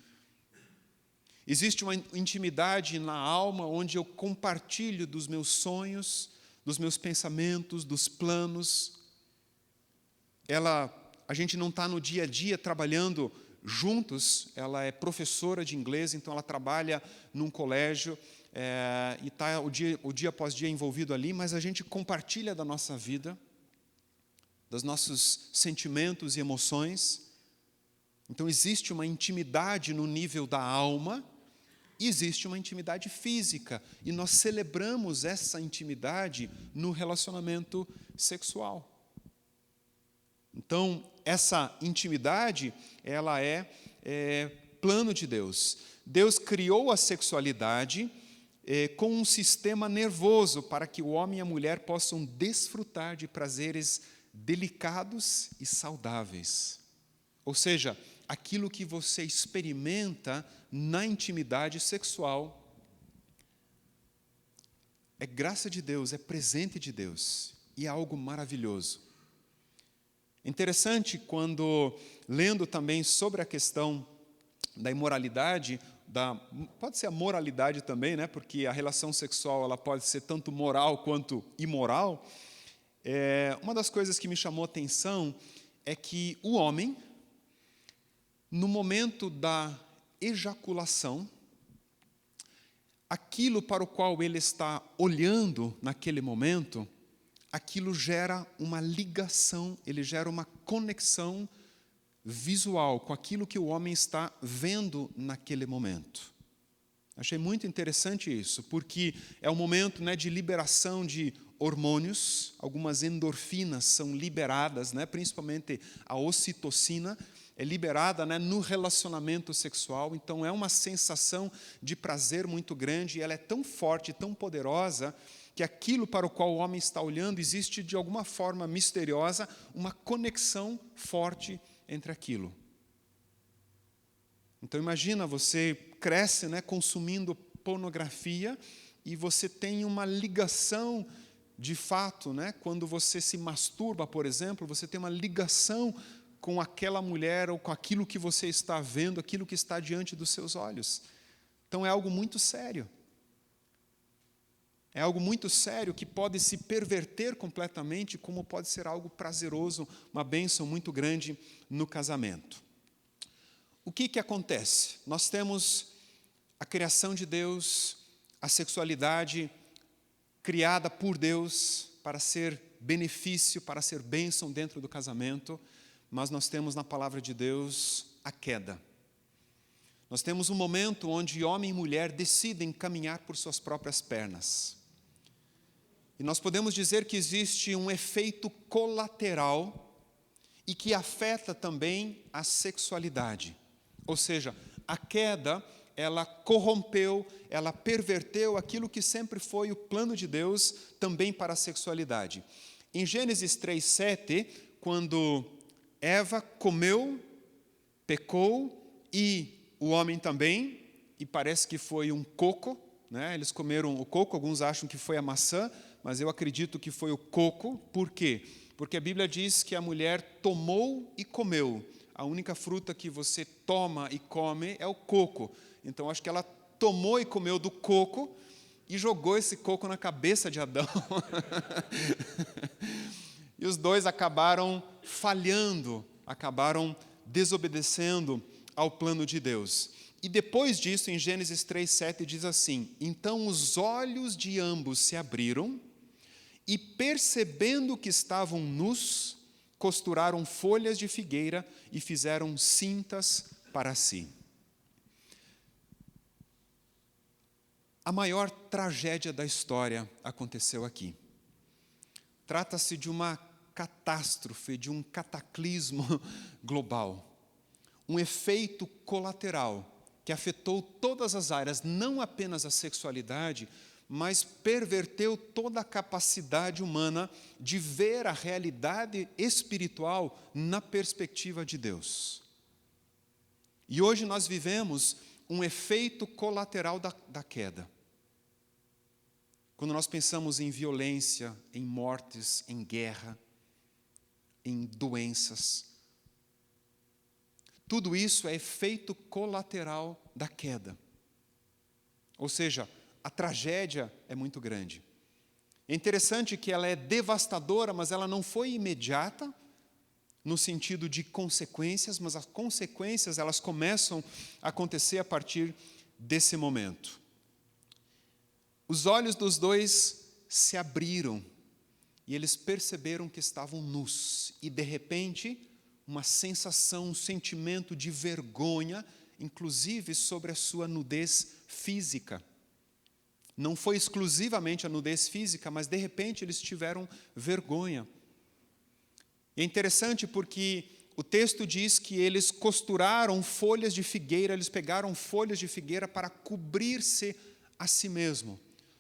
Existe uma intimidade na alma, onde eu compartilho dos meus sonhos, dos meus pensamentos, dos planos. A gente não está no dia a dia trabalhando juntos, ela é professora de inglês, então ela trabalha num colégio, e está o dia após dia envolvido ali, mas a gente compartilha da nossa vida, dos nossos sentimentos e emoções. Então existe uma intimidade no nível da alma, e existe uma intimidade física, e nós celebramos essa intimidade no relacionamento sexual. Então, essa intimidade, ela é plano de Deus. Deus criou a sexualidade com um sistema nervoso para que o homem e a mulher possam desfrutar de prazeres delicados e saudáveis. Ou seja, aquilo que você experimenta na intimidade sexual é graça de Deus, é presente de Deus e é algo maravilhoso. Interessante quando, lendo também sobre a questão da imoralidade, pode ser a moralidade também, né? Porque a relação sexual ela pode ser tanto moral quanto imoral. Uma das coisas que me chamou a atenção é que o homem, no momento da ejaculação, aquilo para o qual ele está olhando naquele momento, aquilo gera uma ligação, ele gera uma conexão visual com aquilo que o homem está vendo naquele momento. Achei muito interessante isso, porque é um momento, né, de liberação de hormônios, algumas endorfinas são liberadas, né? Principalmente a ocitocina é liberada, né, no relacionamento sexual. Então é uma sensação de prazer muito grande, e ela é tão forte, tão poderosa, que aquilo para o qual o homem está olhando, existe de alguma forma misteriosa uma conexão forte entre aquilo. Então imagina, você cresce, né, consumindo pornografia, e você tem uma ligação de fato, né, quando você se masturba, por exemplo, você tem uma ligação com aquela mulher ou com aquilo que você está vendo, aquilo que está diante dos seus olhos. Então é algo muito sério. É algo muito sério que pode se perverter completamente, como pode ser algo prazeroso, uma bênção muito grande no casamento. O que acontece? Nós temos a criação de Deus, a sexualidade criada por Deus para ser benefício, para ser bênção dentro do casamento, mas nós temos na palavra de Deus a queda. Nós temos um momento onde homem e mulher decidem caminhar por suas próprias pernas. E nós podemos dizer que existe um efeito colateral e que afeta também a sexualidade. Ou seja, a queda, ela corrompeu, ela perverteu aquilo que sempre foi o plano de Deus também para a sexualidade. Em Gênesis 3:7, quando Eva comeu, pecou, e o homem também, e parece que foi um coco, né? Eles comeram o coco, alguns acham que foi a maçã, mas eu acredito que foi o coco. Por quê? Porque a Bíblia diz que a mulher tomou e comeu. A única fruta que você toma e come é o coco. Então, acho que ela tomou e comeu do coco e jogou esse coco na cabeça de Adão. E os dois acabaram falhando, acabaram desobedecendo ao plano de Deus. E depois disso, em Gênesis 3:7, diz assim: então os olhos de ambos se abriram, e percebendo que estavam nus, costuraram folhas de figueira e fizeram cintas para si. A maior tragédia da história aconteceu aqui. Trata-se de uma catástrofe, de um cataclismo global. Um efeito colateral que afetou todas as áreas, não apenas a sexualidade, mas perverteu toda a capacidade humana de ver a realidade espiritual na perspectiva de Deus. E hoje nós vivemos um efeito colateral da queda. Quando nós pensamos em violência, em mortes, em guerra, em doenças, tudo isso é efeito colateral da queda. Ou seja, a tragédia é muito grande. É interessante que ela é devastadora, mas ela não foi imediata, no sentido de consequências, mas as consequências elas começam a acontecer a partir desse momento. Os olhos dos dois se abriram e eles perceberam que estavam nus. E, de repente, uma sensação, um sentimento de vergonha, inclusive sobre a sua nudez física. Não foi exclusivamente a nudez física, mas, de repente, eles tiveram vergonha. E é interessante porque o texto diz que eles costuraram folhas de figueira, eles pegaram folhas de figueira para cobrir-se a si mesmo.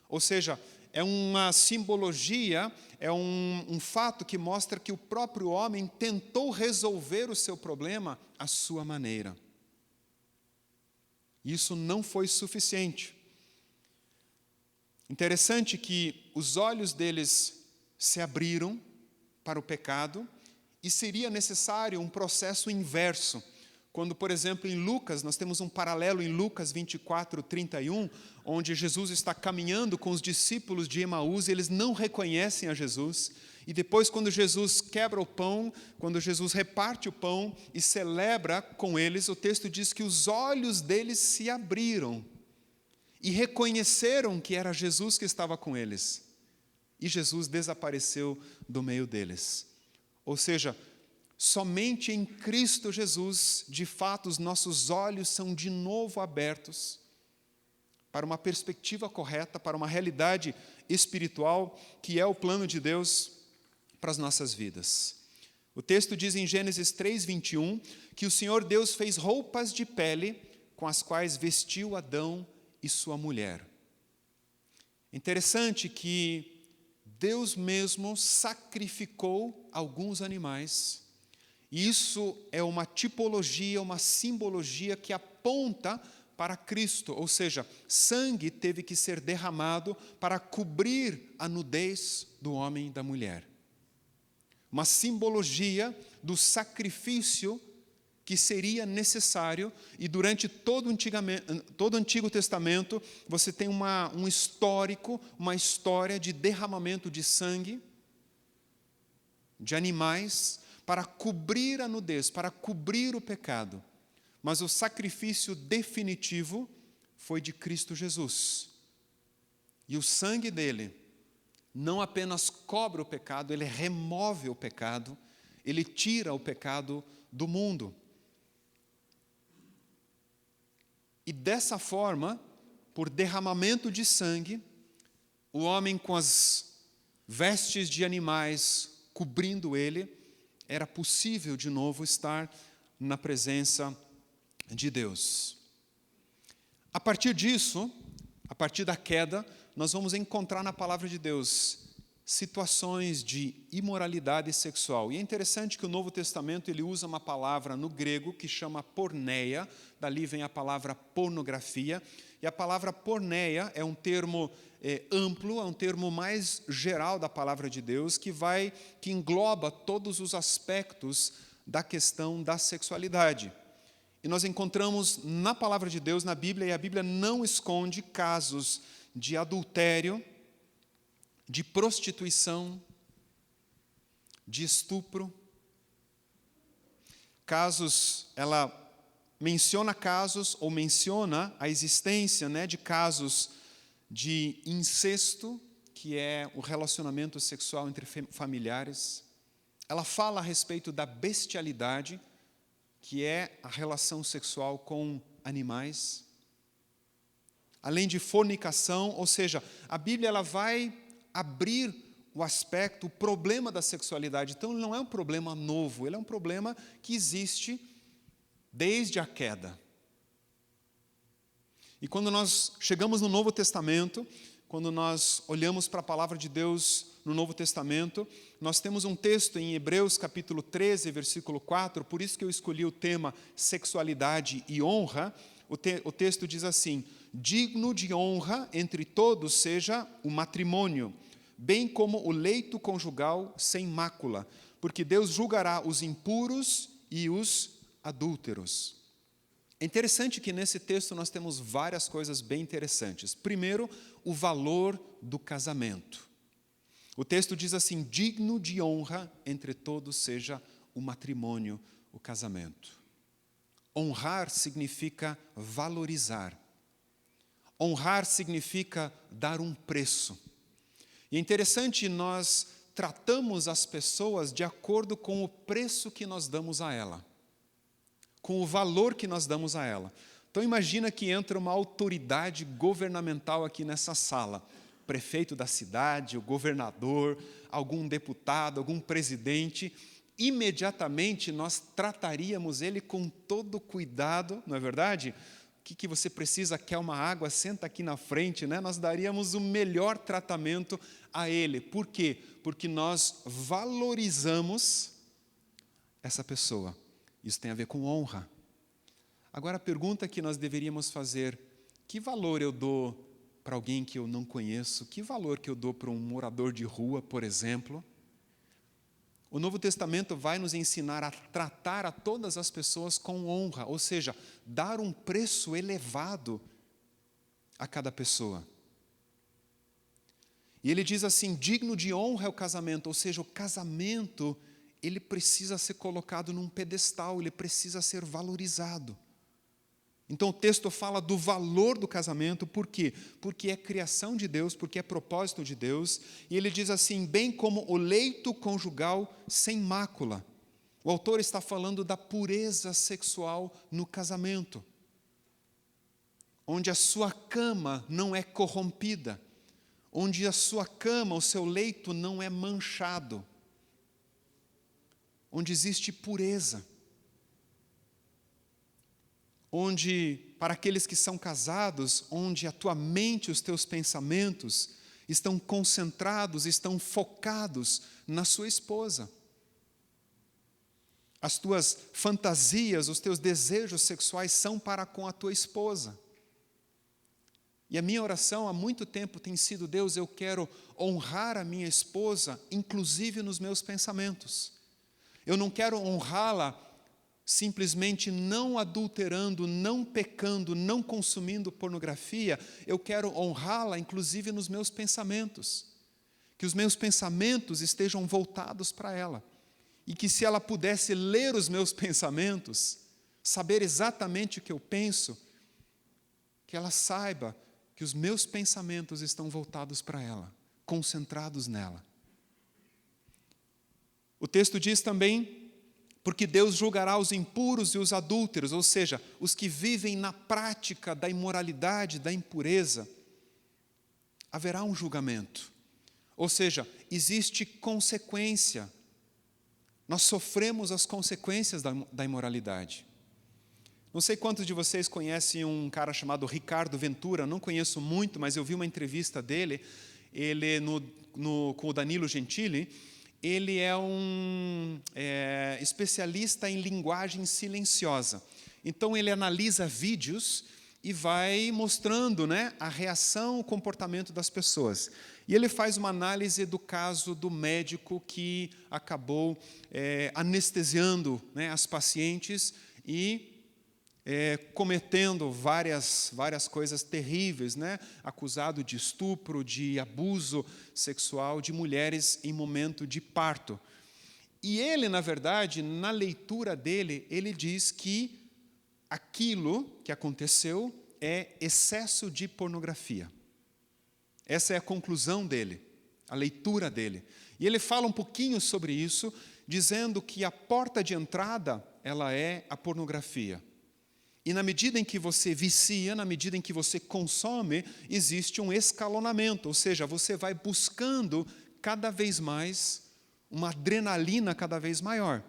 Ou seja, é uma simbologia, é um fato que mostra que o próprio homem tentou resolver o seu problema à sua maneira. Isso não foi suficiente. Interessante que os olhos deles se abriram para o pecado e seria necessário um processo inverso. Quando, por exemplo, em Lucas, nós temos um paralelo em Lucas 24:31, onde Jesus está caminhando com os discípulos de Emaús e eles não reconhecem a Jesus. E depois, quando Jesus quebra o pão, quando Jesus reparte o pão e celebra com eles, o texto diz que os olhos deles se abriram e reconheceram que era Jesus que estava com eles. E Jesus desapareceu do meio deles. Ou seja, somente em Cristo Jesus, de fato, os nossos olhos são de novo abertos para uma perspectiva correta, para uma realidade espiritual, que é o plano de Deus para as nossas vidas. O texto diz em Gênesis 3:21, que o Senhor Deus fez roupas de pele com as quais vestiu Adão e sua mulher. Interessante que Deus mesmo sacrificou alguns animais. E isso é uma tipologia, uma simbologia que aponta para Cristo, ou seja, sangue teve que ser derramado para cobrir a nudez do homem e da mulher. Uma simbologia do sacrifício que seria necessário, e durante todo o Antigo Testamento, você tem um histórico, uma história de derramamento de sangue, de animais, para cobrir a nudez, para cobrir o pecado. Mas o sacrifício definitivo foi de Cristo Jesus. E o sangue dele não apenas cobre o pecado, ele remove o pecado, ele tira o pecado do mundo. E dessa forma, por derramamento de sangue, o homem com as vestes de animais cobrindo ele, era possível de novo estar na presença de Deus. A partir disso, a partir da queda, nós vamos encontrar na palavra de Deus situações de imoralidade sexual. E é interessante que o Novo Testamento ele usa uma palavra no grego que chama porneia, dali vem a palavra pornografia, e a palavra porneia é um termo amplo, é um termo mais geral da palavra de Deus, que engloba todos os aspectos da questão da sexualidade. E nós encontramos na palavra de Deus, na Bíblia, e a Bíblia não esconde casos de adultério, de prostituição, de estupro. Ela menciona casos, ou menciona a existência de casos de incesto, que é o relacionamento sexual entre familiares. Ela fala a respeito da bestialidade, que é a relação sexual com animais. Além de fornicação, ou seja, a Bíblia ela vai abrir o aspecto, o problema da sexualidade. Então, ele não é um problema novo, ele é um problema que existe desde a queda. E quando nós chegamos no Novo Testamento, quando nós olhamos para a palavra de Deus no Novo Testamento, nós temos um texto em Hebreus capítulo 13, versículo 4, por isso que eu escolhi o tema sexualidade e honra. O texto diz assim: digno de honra entre todos seja o matrimônio, bem como o leito conjugal sem mácula, porque Deus julgará os impuros e os adúlteros. É interessante que nesse texto nós temos várias coisas bem interessantes. Primeiro, o valor do casamento. O texto diz assim: digno de honra entre todos seja o matrimônio, o casamento. Honrar significa valorizar. Honrar significa dar um preço. E é interessante, nós tratamos as pessoas de acordo com o preço que nós damos a ela, com o valor que nós damos a ela. Então imagina que entra uma autoridade governamental aqui nessa sala, prefeito da cidade, o governador, algum deputado, algum presidente. Imediatamente nós trataríamos ele com todo cuidado, não é verdade? O que você precisa? Quer uma água? Senta aqui na frente, né? Nós daríamos o melhor tratamento a ele. Por quê? Porque nós valorizamos essa pessoa. Isso tem a ver com honra. Agora a pergunta que nós deveríamos fazer: que valor eu dou para alguém que eu não conheço? Que valor que eu dou para um morador de rua, por exemplo? O Novo Testamento vai nos ensinar a tratar a todas as pessoas com honra, ou seja, dar um preço elevado a cada pessoa. E ele diz assim: digno de honra é o casamento, ou seja, o casamento ele precisa ser colocado num pedestal, ele precisa ser valorizado. Então o texto fala do valor do casamento, por quê? Porque é criação de Deus, porque é propósito de Deus, e ele diz assim: bem como o leito conjugal sem mácula. O autor está falando da pureza sexual no casamento. onde a sua cama não é corrompida, onde a sua cama, o seu leito não é manchado, onde existe pureza, onde, para aqueles que são casados, onde a tua mente, os teus pensamentos estão concentrados, estão focados na sua esposa. As tuas fantasias, os teus desejos sexuais são para com a tua esposa. E a minha oração há muito tempo tem sido: Deus, eu quero honrar a minha esposa, inclusive nos meus pensamentos. Eu não quero honrá-la simplesmente não adulterando, não pecando, não consumindo pornografia. Eu quero honrá-la inclusive nos meus pensamentos. Que os meus pensamentos estejam voltados para ela. E que se ela pudesse ler os meus pensamentos, saber exatamente o que eu penso, que ela saiba que os meus pensamentos estão voltados para ela, concentrados nela. O texto diz também, porque Deus julgará os impuros e os adúlteros, ou seja, os que vivem na prática da imoralidade, da impureza. Haverá um julgamento. Ou seja, existe consequência. Nós sofremos as consequências da imoralidade. Não sei quantos de vocês conhecem um cara chamado Ricardo Ventura, não conheço muito, mas eu vi uma entrevista dele, ele com o Danilo Gentili. Ele é um especialista em linguagem silenciosa. Então ele analisa vídeos e vai mostrando, né, a reação, o comportamento das pessoas. E ele faz uma análise do caso do médico que acabou anestesiando, né, as pacientes e cometendo várias coisas terríveis, né? Acusado de estupro, de abuso sexual de mulheres em momento de parto. E ele, na verdade, na leitura dele, ele diz que aquilo que aconteceu é excesso de pornografia. Essa é a conclusão dele, a leitura dele. E ele fala um pouquinho sobre isso, dizendo que a porta de entrada, ela é a pornografia. E na medida em que você vicia, na medida em que você consome, existe um escalonamento, ou seja, você vai buscando cada vez mais uma adrenalina cada vez maior.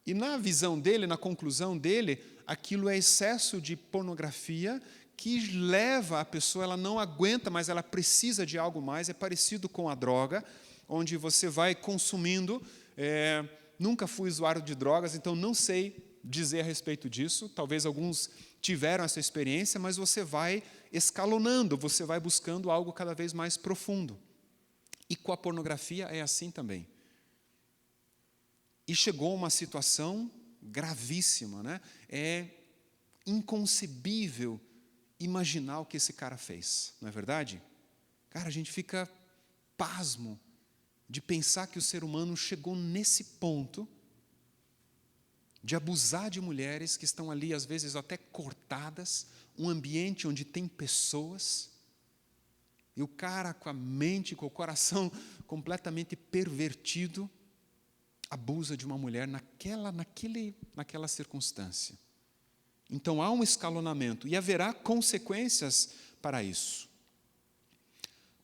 E na visão dele, na conclusão dele, aquilo é excesso de pornografia que leva a pessoa, ela não aguenta, mas ela precisa de algo mais, é parecido com a droga, onde você vai consumindo. Nunca fui usuário de drogas, então não sei dizer a respeito disso, talvez alguns tiveram essa experiência, mas você vai escalonando, você vai buscando algo cada vez mais profundo. E com a pornografia é assim também. E chegou uma situação gravíssima, né? É inconcebível imaginar o que esse cara fez, não é verdade? Cara, a gente fica pasmo de pensar que o ser humano chegou nesse ponto de abusar de mulheres que estão ali, às vezes até cortadas, um ambiente onde tem pessoas, e o cara com a mente, com o coração completamente pervertido, abusa de uma mulher naquela circunstância. Então há um escalonamento, e haverá consequências para isso.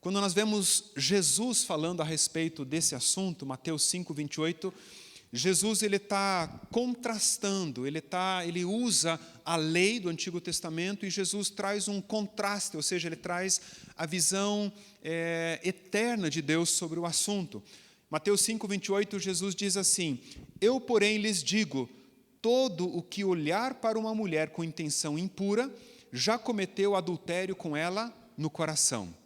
Quando nós vemos Jesus falando a respeito desse assunto, Mateus 5, 28, Jesus ele está contrastando, ele usa a lei do Antigo Testamento e Jesus traz um contraste, ou seja, ele traz a visão eterna de Deus sobre o assunto. Mateus 5, 28, Jesus diz assim: eu, porém, lhes digo, todo o que olhar para uma mulher com intenção impura, já cometeu adultério com ela no coração.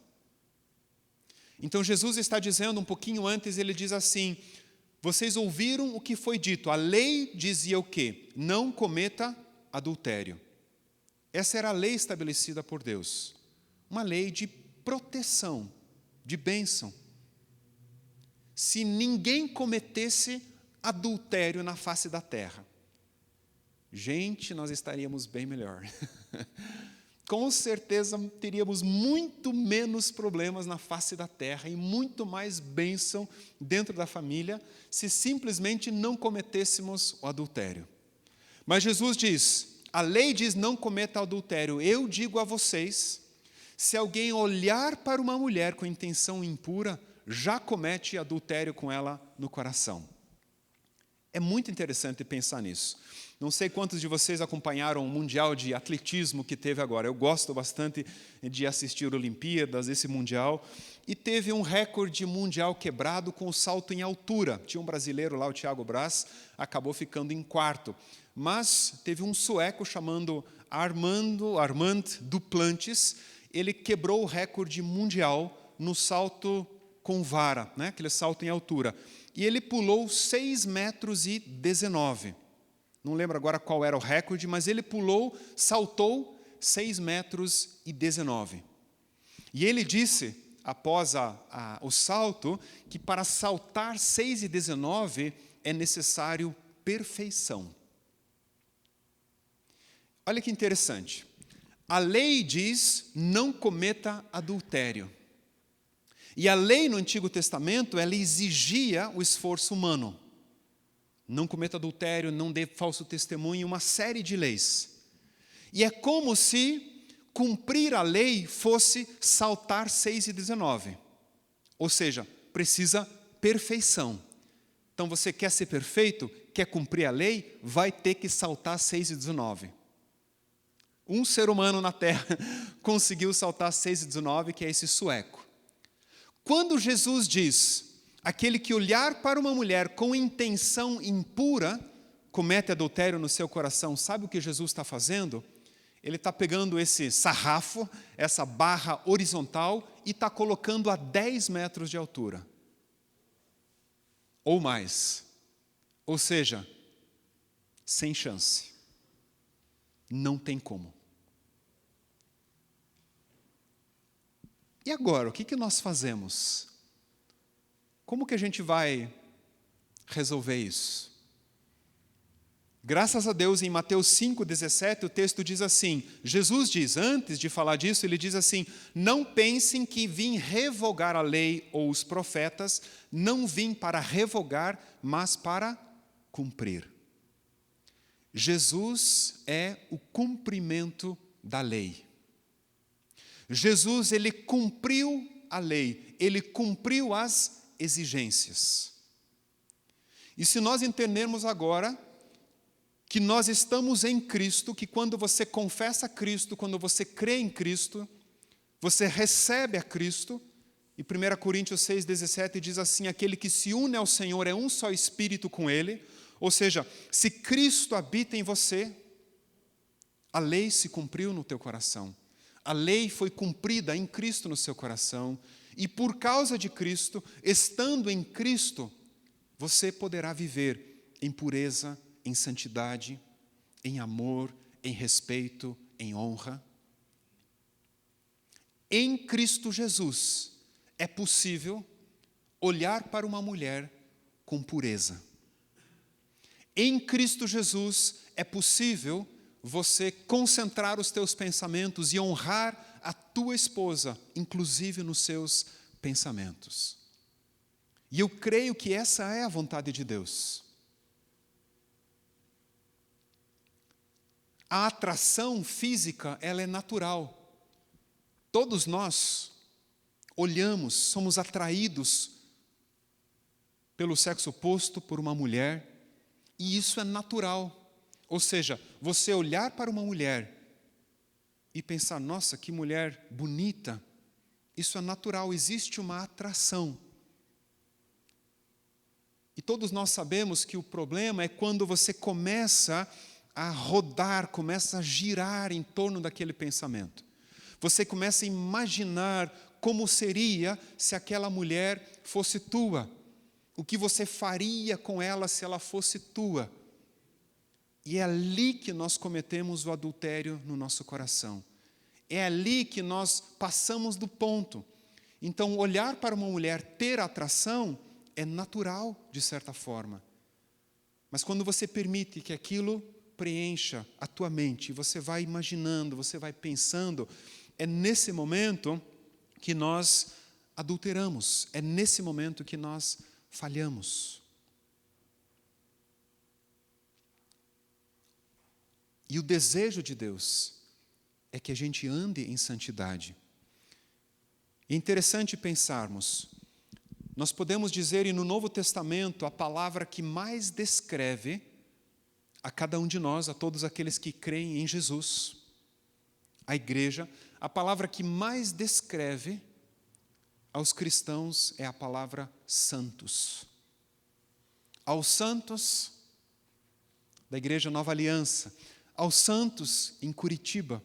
Então Jesus está dizendo um pouquinho antes, ele diz assim: vocês ouviram o que foi dito, a lei dizia o quê? Não cometa adultério. Essa era a lei estabelecida por Deus, uma lei de proteção, de bênção. Se ninguém cometesse adultério na face da terra, gente, nós estaríamos bem melhor. Com certeza teríamos muito menos problemas na face da terra e muito mais bênção dentro da família se simplesmente não cometêssemos o adultério. Mas Jesus diz, A lei diz: não cometa adultério. Eu digo a vocês, se alguém olhar para uma mulher com intenção impura, já comete adultério com ela no coração. É muito interessante pensar nisso. Não sei quantos de vocês acompanharam o Mundial de Atletismo que teve agora. Eu gosto bastante de assistir Olimpíadas, esse Mundial. E teve um recorde mundial quebrado com o salto em altura. Tinha um brasileiro lá, o Thiago Braz, acabou ficando em quarto. Mas teve um sueco chamado Armand Duplantis. Ele quebrou o recorde mundial no salto com vara, né? Aquele salto em altura. E ele pulou 6,19 metros. Não lembro agora qual era o recorde, mas ele saltou 6,19 metros. E ele disse, após o salto, que para saltar 6,19 é necessário perfeição. Olha que interessante. A lei diz: não cometa adultério. E a lei no Antigo Testamento, ela exigia o esforço humano. Não cometa adultério, não dê falso testemunho, uma série de leis. E é como se cumprir a lei fosse saltar 6,19. Ou seja, precisa perfeição. Então você quer ser perfeito, quer cumprir a lei, vai ter que saltar 6,19. Um ser humano na Terra conseguiu saltar 6,19, que é esse sueco. Quando Jesus diz: aquele que olhar para uma mulher com intenção impura, comete adultério no seu coração, sabe o que Jesus está fazendo? Ele está pegando esse sarrafo, essa barra horizontal, e está colocando a 10 metros de altura. Ou mais. Ou seja, sem chance. Não tem como. E agora, o que nós fazemos? Como que a gente vai resolver isso? Graças a Deus, em Mateus 5,17, o texto diz assim, Jesus diz, antes de falar disso, ele diz assim: não pensem que vim revogar a lei ou os profetas, não vim para revogar, mas para cumprir. Jesus é o cumprimento da lei. Jesus, ele cumpriu a lei, ele cumpriu as exigências. E se nós entendermos agora que nós estamos em Cristo, que quando você confessa Cristo, quando você crê em Cristo, você recebe a Cristo, e 1 Coríntios 6,17 diz assim: aquele que se une ao Senhor é um só espírito com Ele. Ou seja, se Cristo habita em você, a lei se cumpriu no teu coração. A lei foi cumprida em Cristo no seu coração. E por causa de Cristo, estando em Cristo, você poderá viver em pureza, em santidade, em amor, em respeito, em honra. Em Cristo Jesus é possível olhar para uma mulher com pureza. Em Cristo Jesus é possível você concentrar os teus pensamentos e honrar a tua esposa, inclusive nos seus pensamentos. E eu creio que essa é a vontade de Deus. A atração física, ela é natural. Todos nós olhamos, somos atraídos pelo sexo oposto, por uma mulher, e isso é natural. Ou seja, você olhar para uma mulher e pensar: nossa, que mulher bonita, isso é natural, existe uma atração. E todos nós sabemos que o problema é quando você começa a rodar, começa a girar em torno daquele pensamento. Você começa a imaginar como seria se aquela mulher fosse tua. O que você faria com ela se ela fosse tua. E é ali que nós cometemos o adultério no nosso coração. É ali que nós passamos do ponto. Então, olhar para uma mulher, ter atração, é natural, de certa forma. Mas quando você permite que aquilo preencha a tua mente, você vai imaginando, você vai pensando, é nesse momento que nós adulteramos, é nesse momento que nós falhamos. E o desejo de Deus é que a gente ande em santidade. É interessante pensarmos, nós podemos dizer, e no Novo Testamento, a palavra que mais descreve a cada um de nós, a todos aqueles que creem em Jesus, a igreja, a palavra que mais descreve aos cristãos é a palavra santos. Aos santos da Igreja Nova Aliança, aos santos em Curitiba,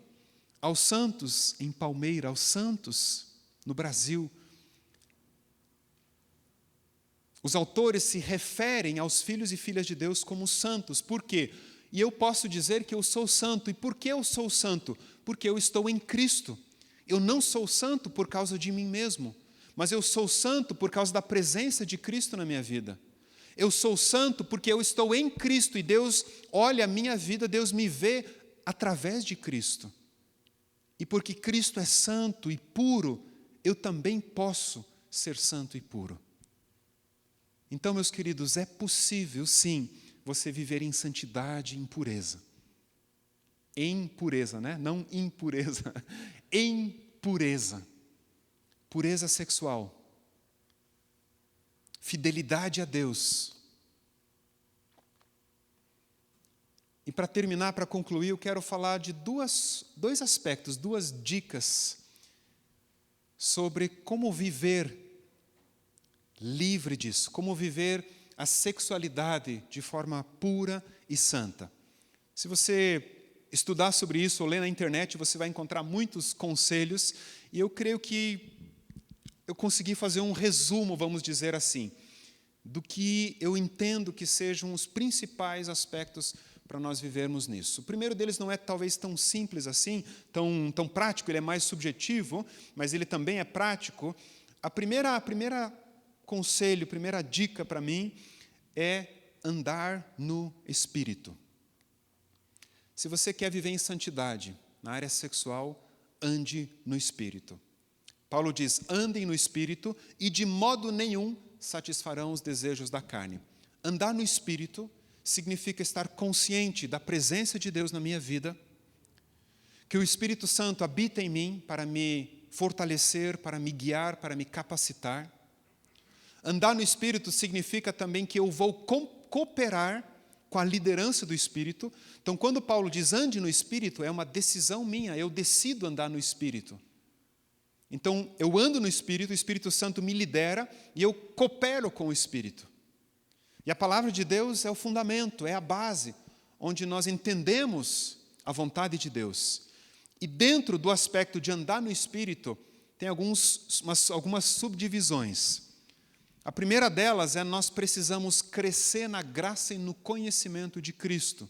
aos santos em Palmeira, aos santos no Brasil. Os autores se referem aos filhos e filhas de Deus como santos. Por quê? E eu posso dizer que eu sou santo. E por que eu sou santo? Porque eu estou em Cristo. Eu não sou santo por causa de mim mesmo, mas eu sou santo por causa da presença de Cristo na minha vida. Eu sou santo porque eu estou em Cristo e Deus olha a minha vida, Deus me vê através de Cristo. E porque Cristo é santo e puro, eu também posso ser santo e puro. Então, meus queridos, é possível, sim, você viver em santidade e em pureza. Em pureza, né? Não impureza. Em pureza. Pureza sexual. Fidelidade a Deus. E para terminar, para concluir, eu quero falar de dois aspectos, duas dicas sobre como viver livre disso, como viver a sexualidade de forma pura e santa. Se você estudar sobre isso ou ler na internet, você vai encontrar muitos conselhos, e eu creio que eu consegui fazer um resumo, vamos dizer assim, do que eu entendo que sejam os principais aspectos para nós vivermos nisso. O primeiro deles não é talvez tão simples assim, tão prático, ele é mais subjetivo, mas ele também é prático. A primeira conselho, primeira dica para mim é andar no Espírito. Se você quer viver em santidade na área sexual, ande no Espírito. Paulo diz, andem no Espírito e de modo nenhum satisfarão os desejos da carne. Andar no Espírito significa estar consciente da presença de Deus na minha vida, que o Espírito Santo habita em mim para me fortalecer, para me guiar, para me capacitar. Andar no Espírito significa também que eu vou cooperar com a liderança do Espírito. Então, quando Paulo diz ande no Espírito, é uma decisão minha, eu decido andar no Espírito. Então, eu ando no Espírito, o Espírito Santo me lidera e eu coopero com o Espírito. E a palavra de Deus é o fundamento, é a base, onde nós entendemos a vontade de Deus. E dentro do aspecto de andar no Espírito, tem algumas subdivisões. A primeira delas é nós precisamos crescer na graça e no conhecimento de Cristo.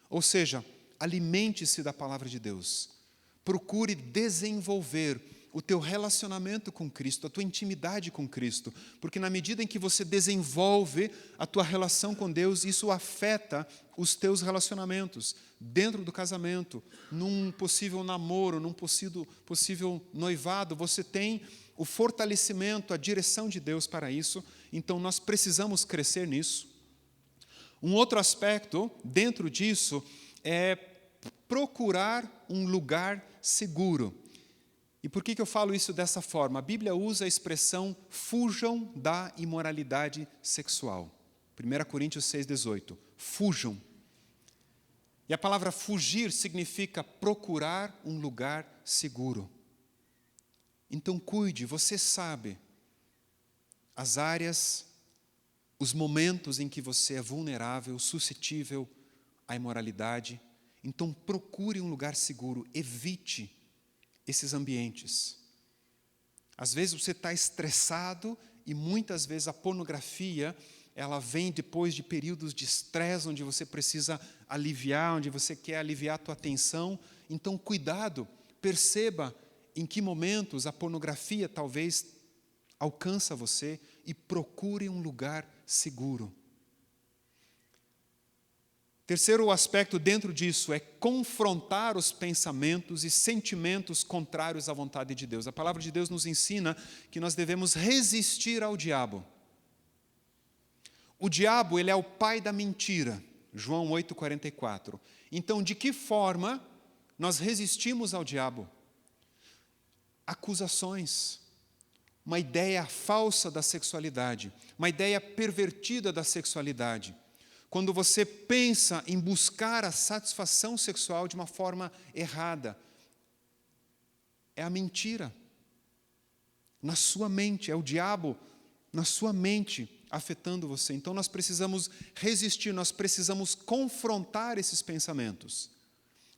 Ou seja, alimente-se da palavra de Deus. Procure desenvolver o teu relacionamento com Cristo, a tua intimidade com Cristo. Porque na medida em que você desenvolve a tua relação com Deus, isso afeta os teus relacionamentos. Dentro do casamento, num possível namoro, num possível noivado, você tem o fortalecimento, a direção de Deus para isso. Então, nós precisamos crescer nisso. Um outro aspecto dentro disso é procurar um lugar seguro. E por que eu falo isso dessa forma? A Bíblia usa a expressão fujam da imoralidade sexual. 1 Coríntios 6,18. Fujam. E a palavra fugir significa procurar um lugar seguro. Então cuide, você sabe as áreas, os momentos em que você é vulnerável, suscetível à imoralidade. Então procure um lugar seguro, evite esses ambientes. Às vezes você está estressado e muitas vezes a pornografia, ela vem depois de períodos de estresse, onde você precisa aliviar, onde você quer aliviar a tua atenção. Então cuidado, perceba em que momentos a pornografia talvez alcança você e procure um lugar seguro. Terceiro aspecto dentro disso é confrontar os pensamentos e sentimentos contrários à vontade de Deus. A palavra de Deus nos ensina que nós devemos resistir ao diabo. O diabo, ele é o pai da mentira. João 8,44. Então, de que forma nós resistimos ao diabo? Acusações, uma ideia falsa da sexualidade, uma ideia pervertida da sexualidade. Quando você pensa em buscar a satisfação sexual de uma forma errada, é a mentira na sua mente, é o diabo na sua mente afetando você. Então nós precisamos resistir, nós precisamos confrontar esses pensamentos.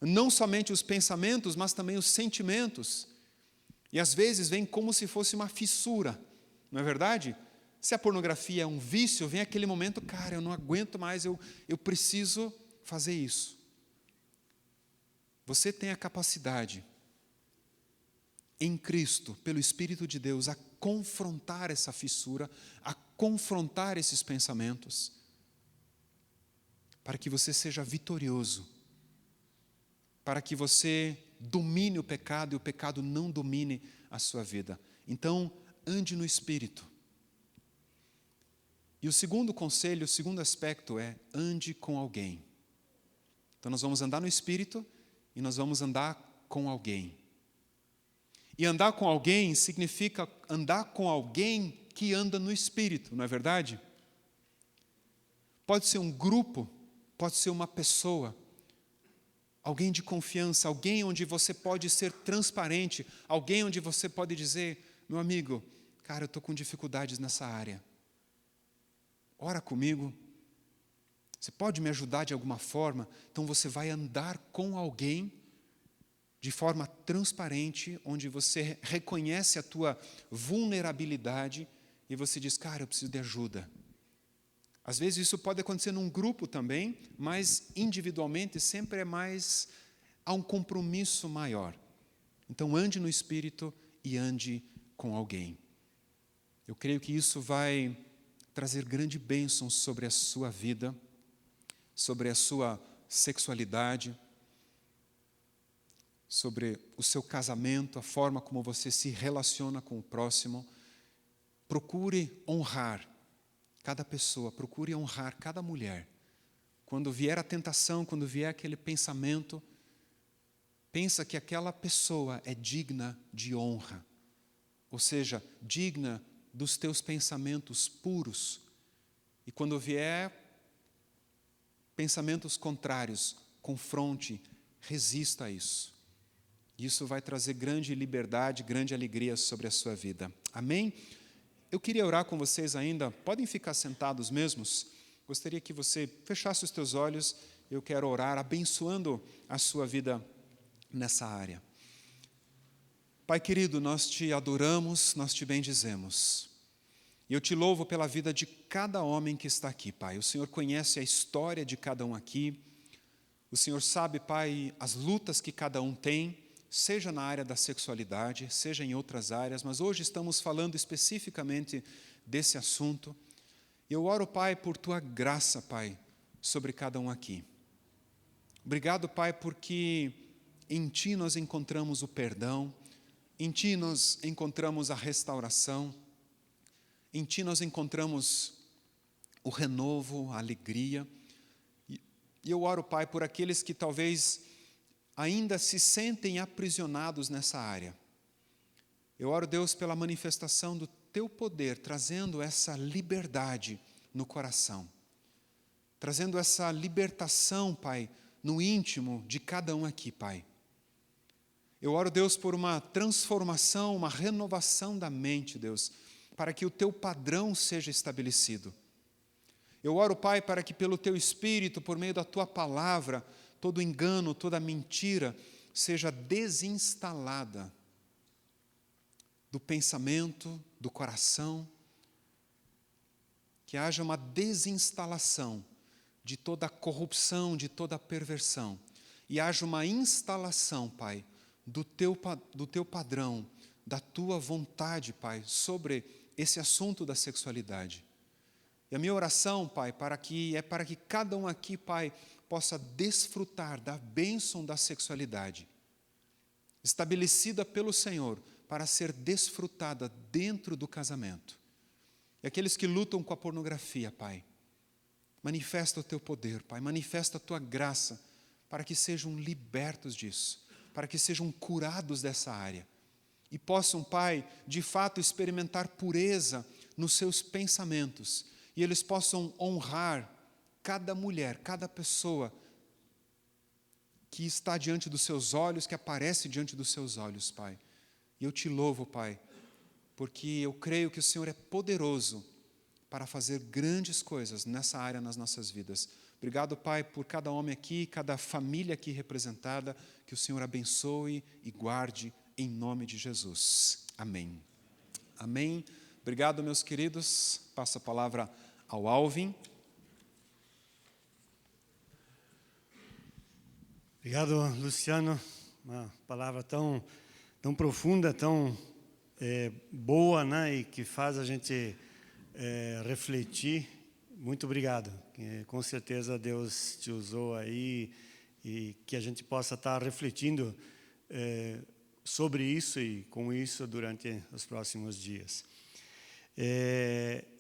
Não somente os pensamentos, mas também os sentimentos. E às vezes vem como se fosse uma fissura, não é verdade? Se a pornografia é um vício, vem aquele momento, cara, eu não aguento mais, eu preciso fazer isso. Você tem a capacidade, em Cristo, pelo Espírito de Deus, a confrontar essa fissura, a confrontar esses pensamentos, para que você seja vitorioso, para que você domine o pecado e o pecado não domine a sua vida. Então, ande no Espírito. E o segundo conselho, o segundo aspecto é, ande com alguém. Então nós vamos andar no Espírito e nós vamos andar com alguém. E andar com alguém significa andar com alguém que anda no Espírito, não é verdade? Pode ser um grupo, pode ser uma pessoa, alguém de confiança, alguém onde você pode ser transparente, alguém onde você pode dizer, meu amigo, cara, eu estou com dificuldades nessa área. Ora comigo, você pode me ajudar de alguma forma? Então você vai andar com alguém de forma transparente, onde você reconhece a tua vulnerabilidade e você diz, cara, eu preciso de ajuda. Às vezes isso pode acontecer num grupo também, mas individualmente sempre há um compromisso maior. Então ande no Espírito e ande com alguém. Eu creio que isso vai trazer grande bênção sobre a sua vida, sobre a sua sexualidade, sobre o seu casamento, a forma como você se relaciona com o próximo. Procure honrar cada pessoa, procure honrar cada mulher. Quando vier a tentação, quando vier aquele pensamento, pensa que aquela pessoa é digna de honra, ou seja, digna dos teus pensamentos puros. E quando vier pensamentos contrários, confronte, resista a isso. Isso vai trazer grande liberdade, grande alegria sobre a sua vida. Amém? Eu queria orar com vocês ainda. Podem ficar sentados mesmos? Gostaria que você fechasse os teus olhos. Eu quero orar abençoando a sua vida nessa área. Pai querido, nós te adoramos, nós te bendizemos. E eu te louvo pela vida de cada homem que está aqui, Pai. O Senhor conhece a história de cada um aqui. O Senhor sabe, Pai, as lutas que cada um tem, seja na área da sexualidade, seja em outras áreas, mas hoje estamos falando especificamente desse assunto. Eu oro, Pai, por Tua graça, Pai, sobre cada um aqui. Obrigado, Pai, porque em Ti nós encontramos o perdão, em Ti nós encontramos a restauração, em Ti nós encontramos o renovo, a alegria. E eu oro, Pai, por aqueles que talvez ainda se sentem aprisionados nessa área. Eu oro, Deus, pela manifestação do Teu poder, trazendo essa liberdade no coração, trazendo essa libertação, Pai, no íntimo de cada um aqui, Pai. Eu oro, Deus, por uma transformação, uma renovação da mente, Deus, para que o Teu padrão seja estabelecido. Eu oro, Pai, para que pelo Teu Espírito, por meio da Tua palavra, todo engano, toda mentira seja desinstalada do pensamento, do coração, que haja uma desinstalação de toda a corrupção, de toda a perversão, e haja uma instalação, Pai, do teu padrão, da Tua vontade, Pai, sobre esse assunto da sexualidade. E a minha oração, Pai, para que cada um aqui, Pai, possa desfrutar da bênção da sexualidade, estabelecida pelo Senhor, para ser desfrutada dentro do casamento. E aqueles que lutam com a pornografia, Pai, manifesta o Teu poder, Pai, manifesta a Tua graça, para que sejam libertos disso, para que sejam curados dessa área e possam, Pai, de fato experimentar pureza nos seus pensamentos e eles possam honrar cada mulher, cada pessoa que está diante dos seus olhos, que aparece diante dos seus olhos, Pai. E eu te louvo, Pai, porque eu creio que o Senhor é poderoso para fazer grandes coisas nessa área nas nossas vidas. Obrigado, Pai, por cada homem aqui, cada família aqui representada, que o Senhor abençoe e guarde em nome de Jesus. Amém. Amém. Obrigado, meus queridos. Passo a palavra ao Alvin. Obrigado, Luciano. Uma palavra tão profunda, tão boa, né? E que faz a gente refletir. Muito obrigado. Com certeza Deus te usou aí e que a gente possa estar refletindo sobre isso e com isso durante os próximos dias.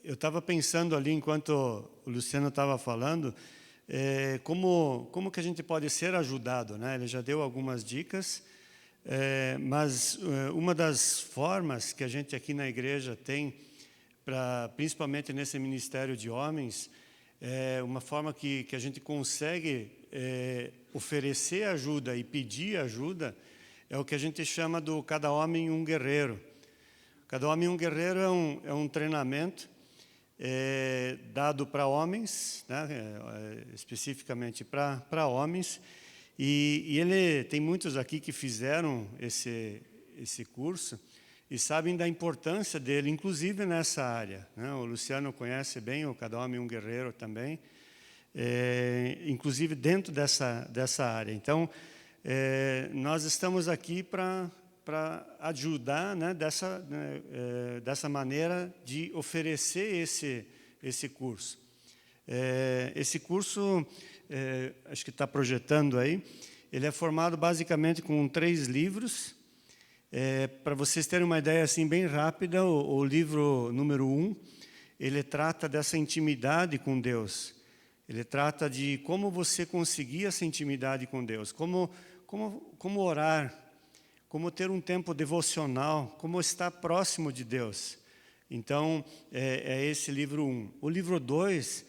Eu estava pensando ali, enquanto o Luciano estava falando, como que a gente pode ser ajudado, né? Ele já deu algumas dicas, mas uma das formas que a gente aqui na igreja tem, principalmente nesse ministério de homens, uma forma que a gente consegue oferecer ajuda e pedir ajuda, é o que a gente chama do Cada Homem um Guerreiro. Cada Homem um Guerreiro é um treinamento dado para homens, né, especificamente para homens, e ele tem muitos aqui que fizeram esse curso e sabem da importância dele, inclusive nessa área, né? O Luciano conhece bem o Cada Homem um Guerreiro também, inclusive dentro dessa área. Então, nós estamos aqui para ajudar, né, dessa maneira de oferecer esse curso. Esse curso, acho que está projetando aí, ele é formado basicamente com 3 livros. Para vocês terem uma ideia assim bem rápida, o livro número 1, ele trata dessa intimidade com Deus. Ele trata de como você conseguir essa intimidade com Deus, como orar, como ter um tempo devocional, como estar próximo de Deus. Então, é esse livro 1. O livro 2,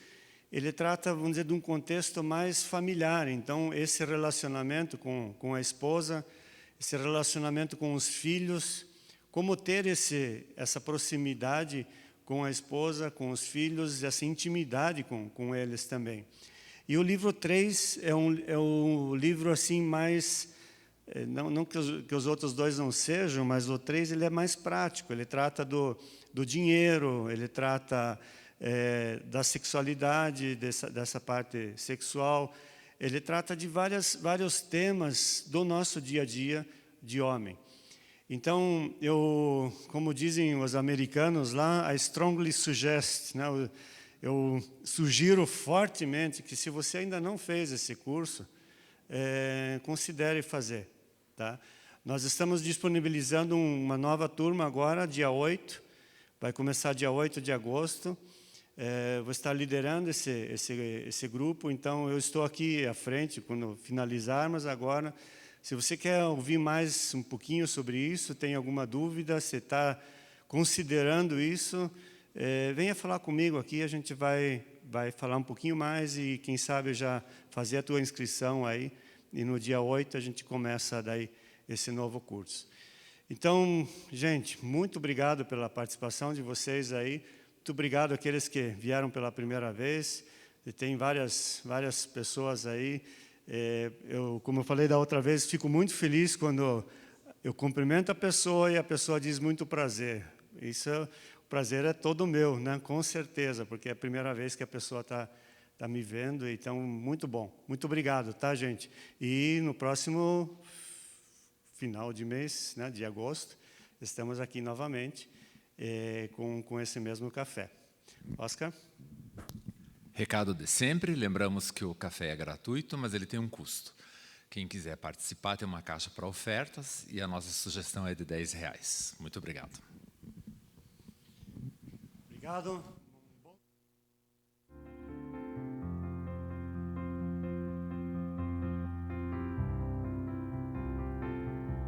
ele trata, vamos dizer, de um contexto mais familiar. Então, esse relacionamento com a esposa, esse relacionamento com os filhos, como ter essa proximidade com a esposa, com os filhos, essa intimidade com eles também. E o livro 3 é um livro assim mais... Não que os outros 2 não sejam, mas o 3 ele é mais prático. Ele trata do dinheiro, ele trata da sexualidade, dessa parte sexual. Ele trata de vários temas do nosso dia a dia de homem. Então, como dizem os americanos lá, I strongly suggest, né? Eu sugiro fortemente que, se você ainda não fez esse curso, considere fazer. Tá? Nós estamos disponibilizando uma nova turma agora, dia 8, vai começar dia 8 de agosto. Vou estar liderando esse grupo, então eu estou aqui à frente quando finalizarmos agora. Se você quer ouvir mais um pouquinho sobre isso, tem alguma dúvida, você está considerando isso, venha falar comigo aqui, a gente vai falar um pouquinho mais e, quem sabe, já fazer a tua inscrição aí. E no dia 8 a gente começa daí esse novo curso. Então, gente, muito obrigado pela participação de vocês aí. Muito obrigado àqueles que vieram pela primeira vez. E tem várias pessoas aí. Como eu falei da outra vez, fico muito feliz quando eu cumprimento a pessoa e a pessoa diz muito prazer. O prazer é todo meu, né? Com certeza, porque é a primeira vez que a pessoa está me vendo, então, muito bom. Muito obrigado, tá, gente? E no próximo final de mês, né, de agosto, estamos aqui novamente com esse mesmo café. Oscar? Recado de sempre, lembramos que o café é gratuito, mas ele tem um custo. Quem quiser participar tem uma caixa para ofertas e a nossa sugestão é de R$10. Muito obrigado. Obrigado.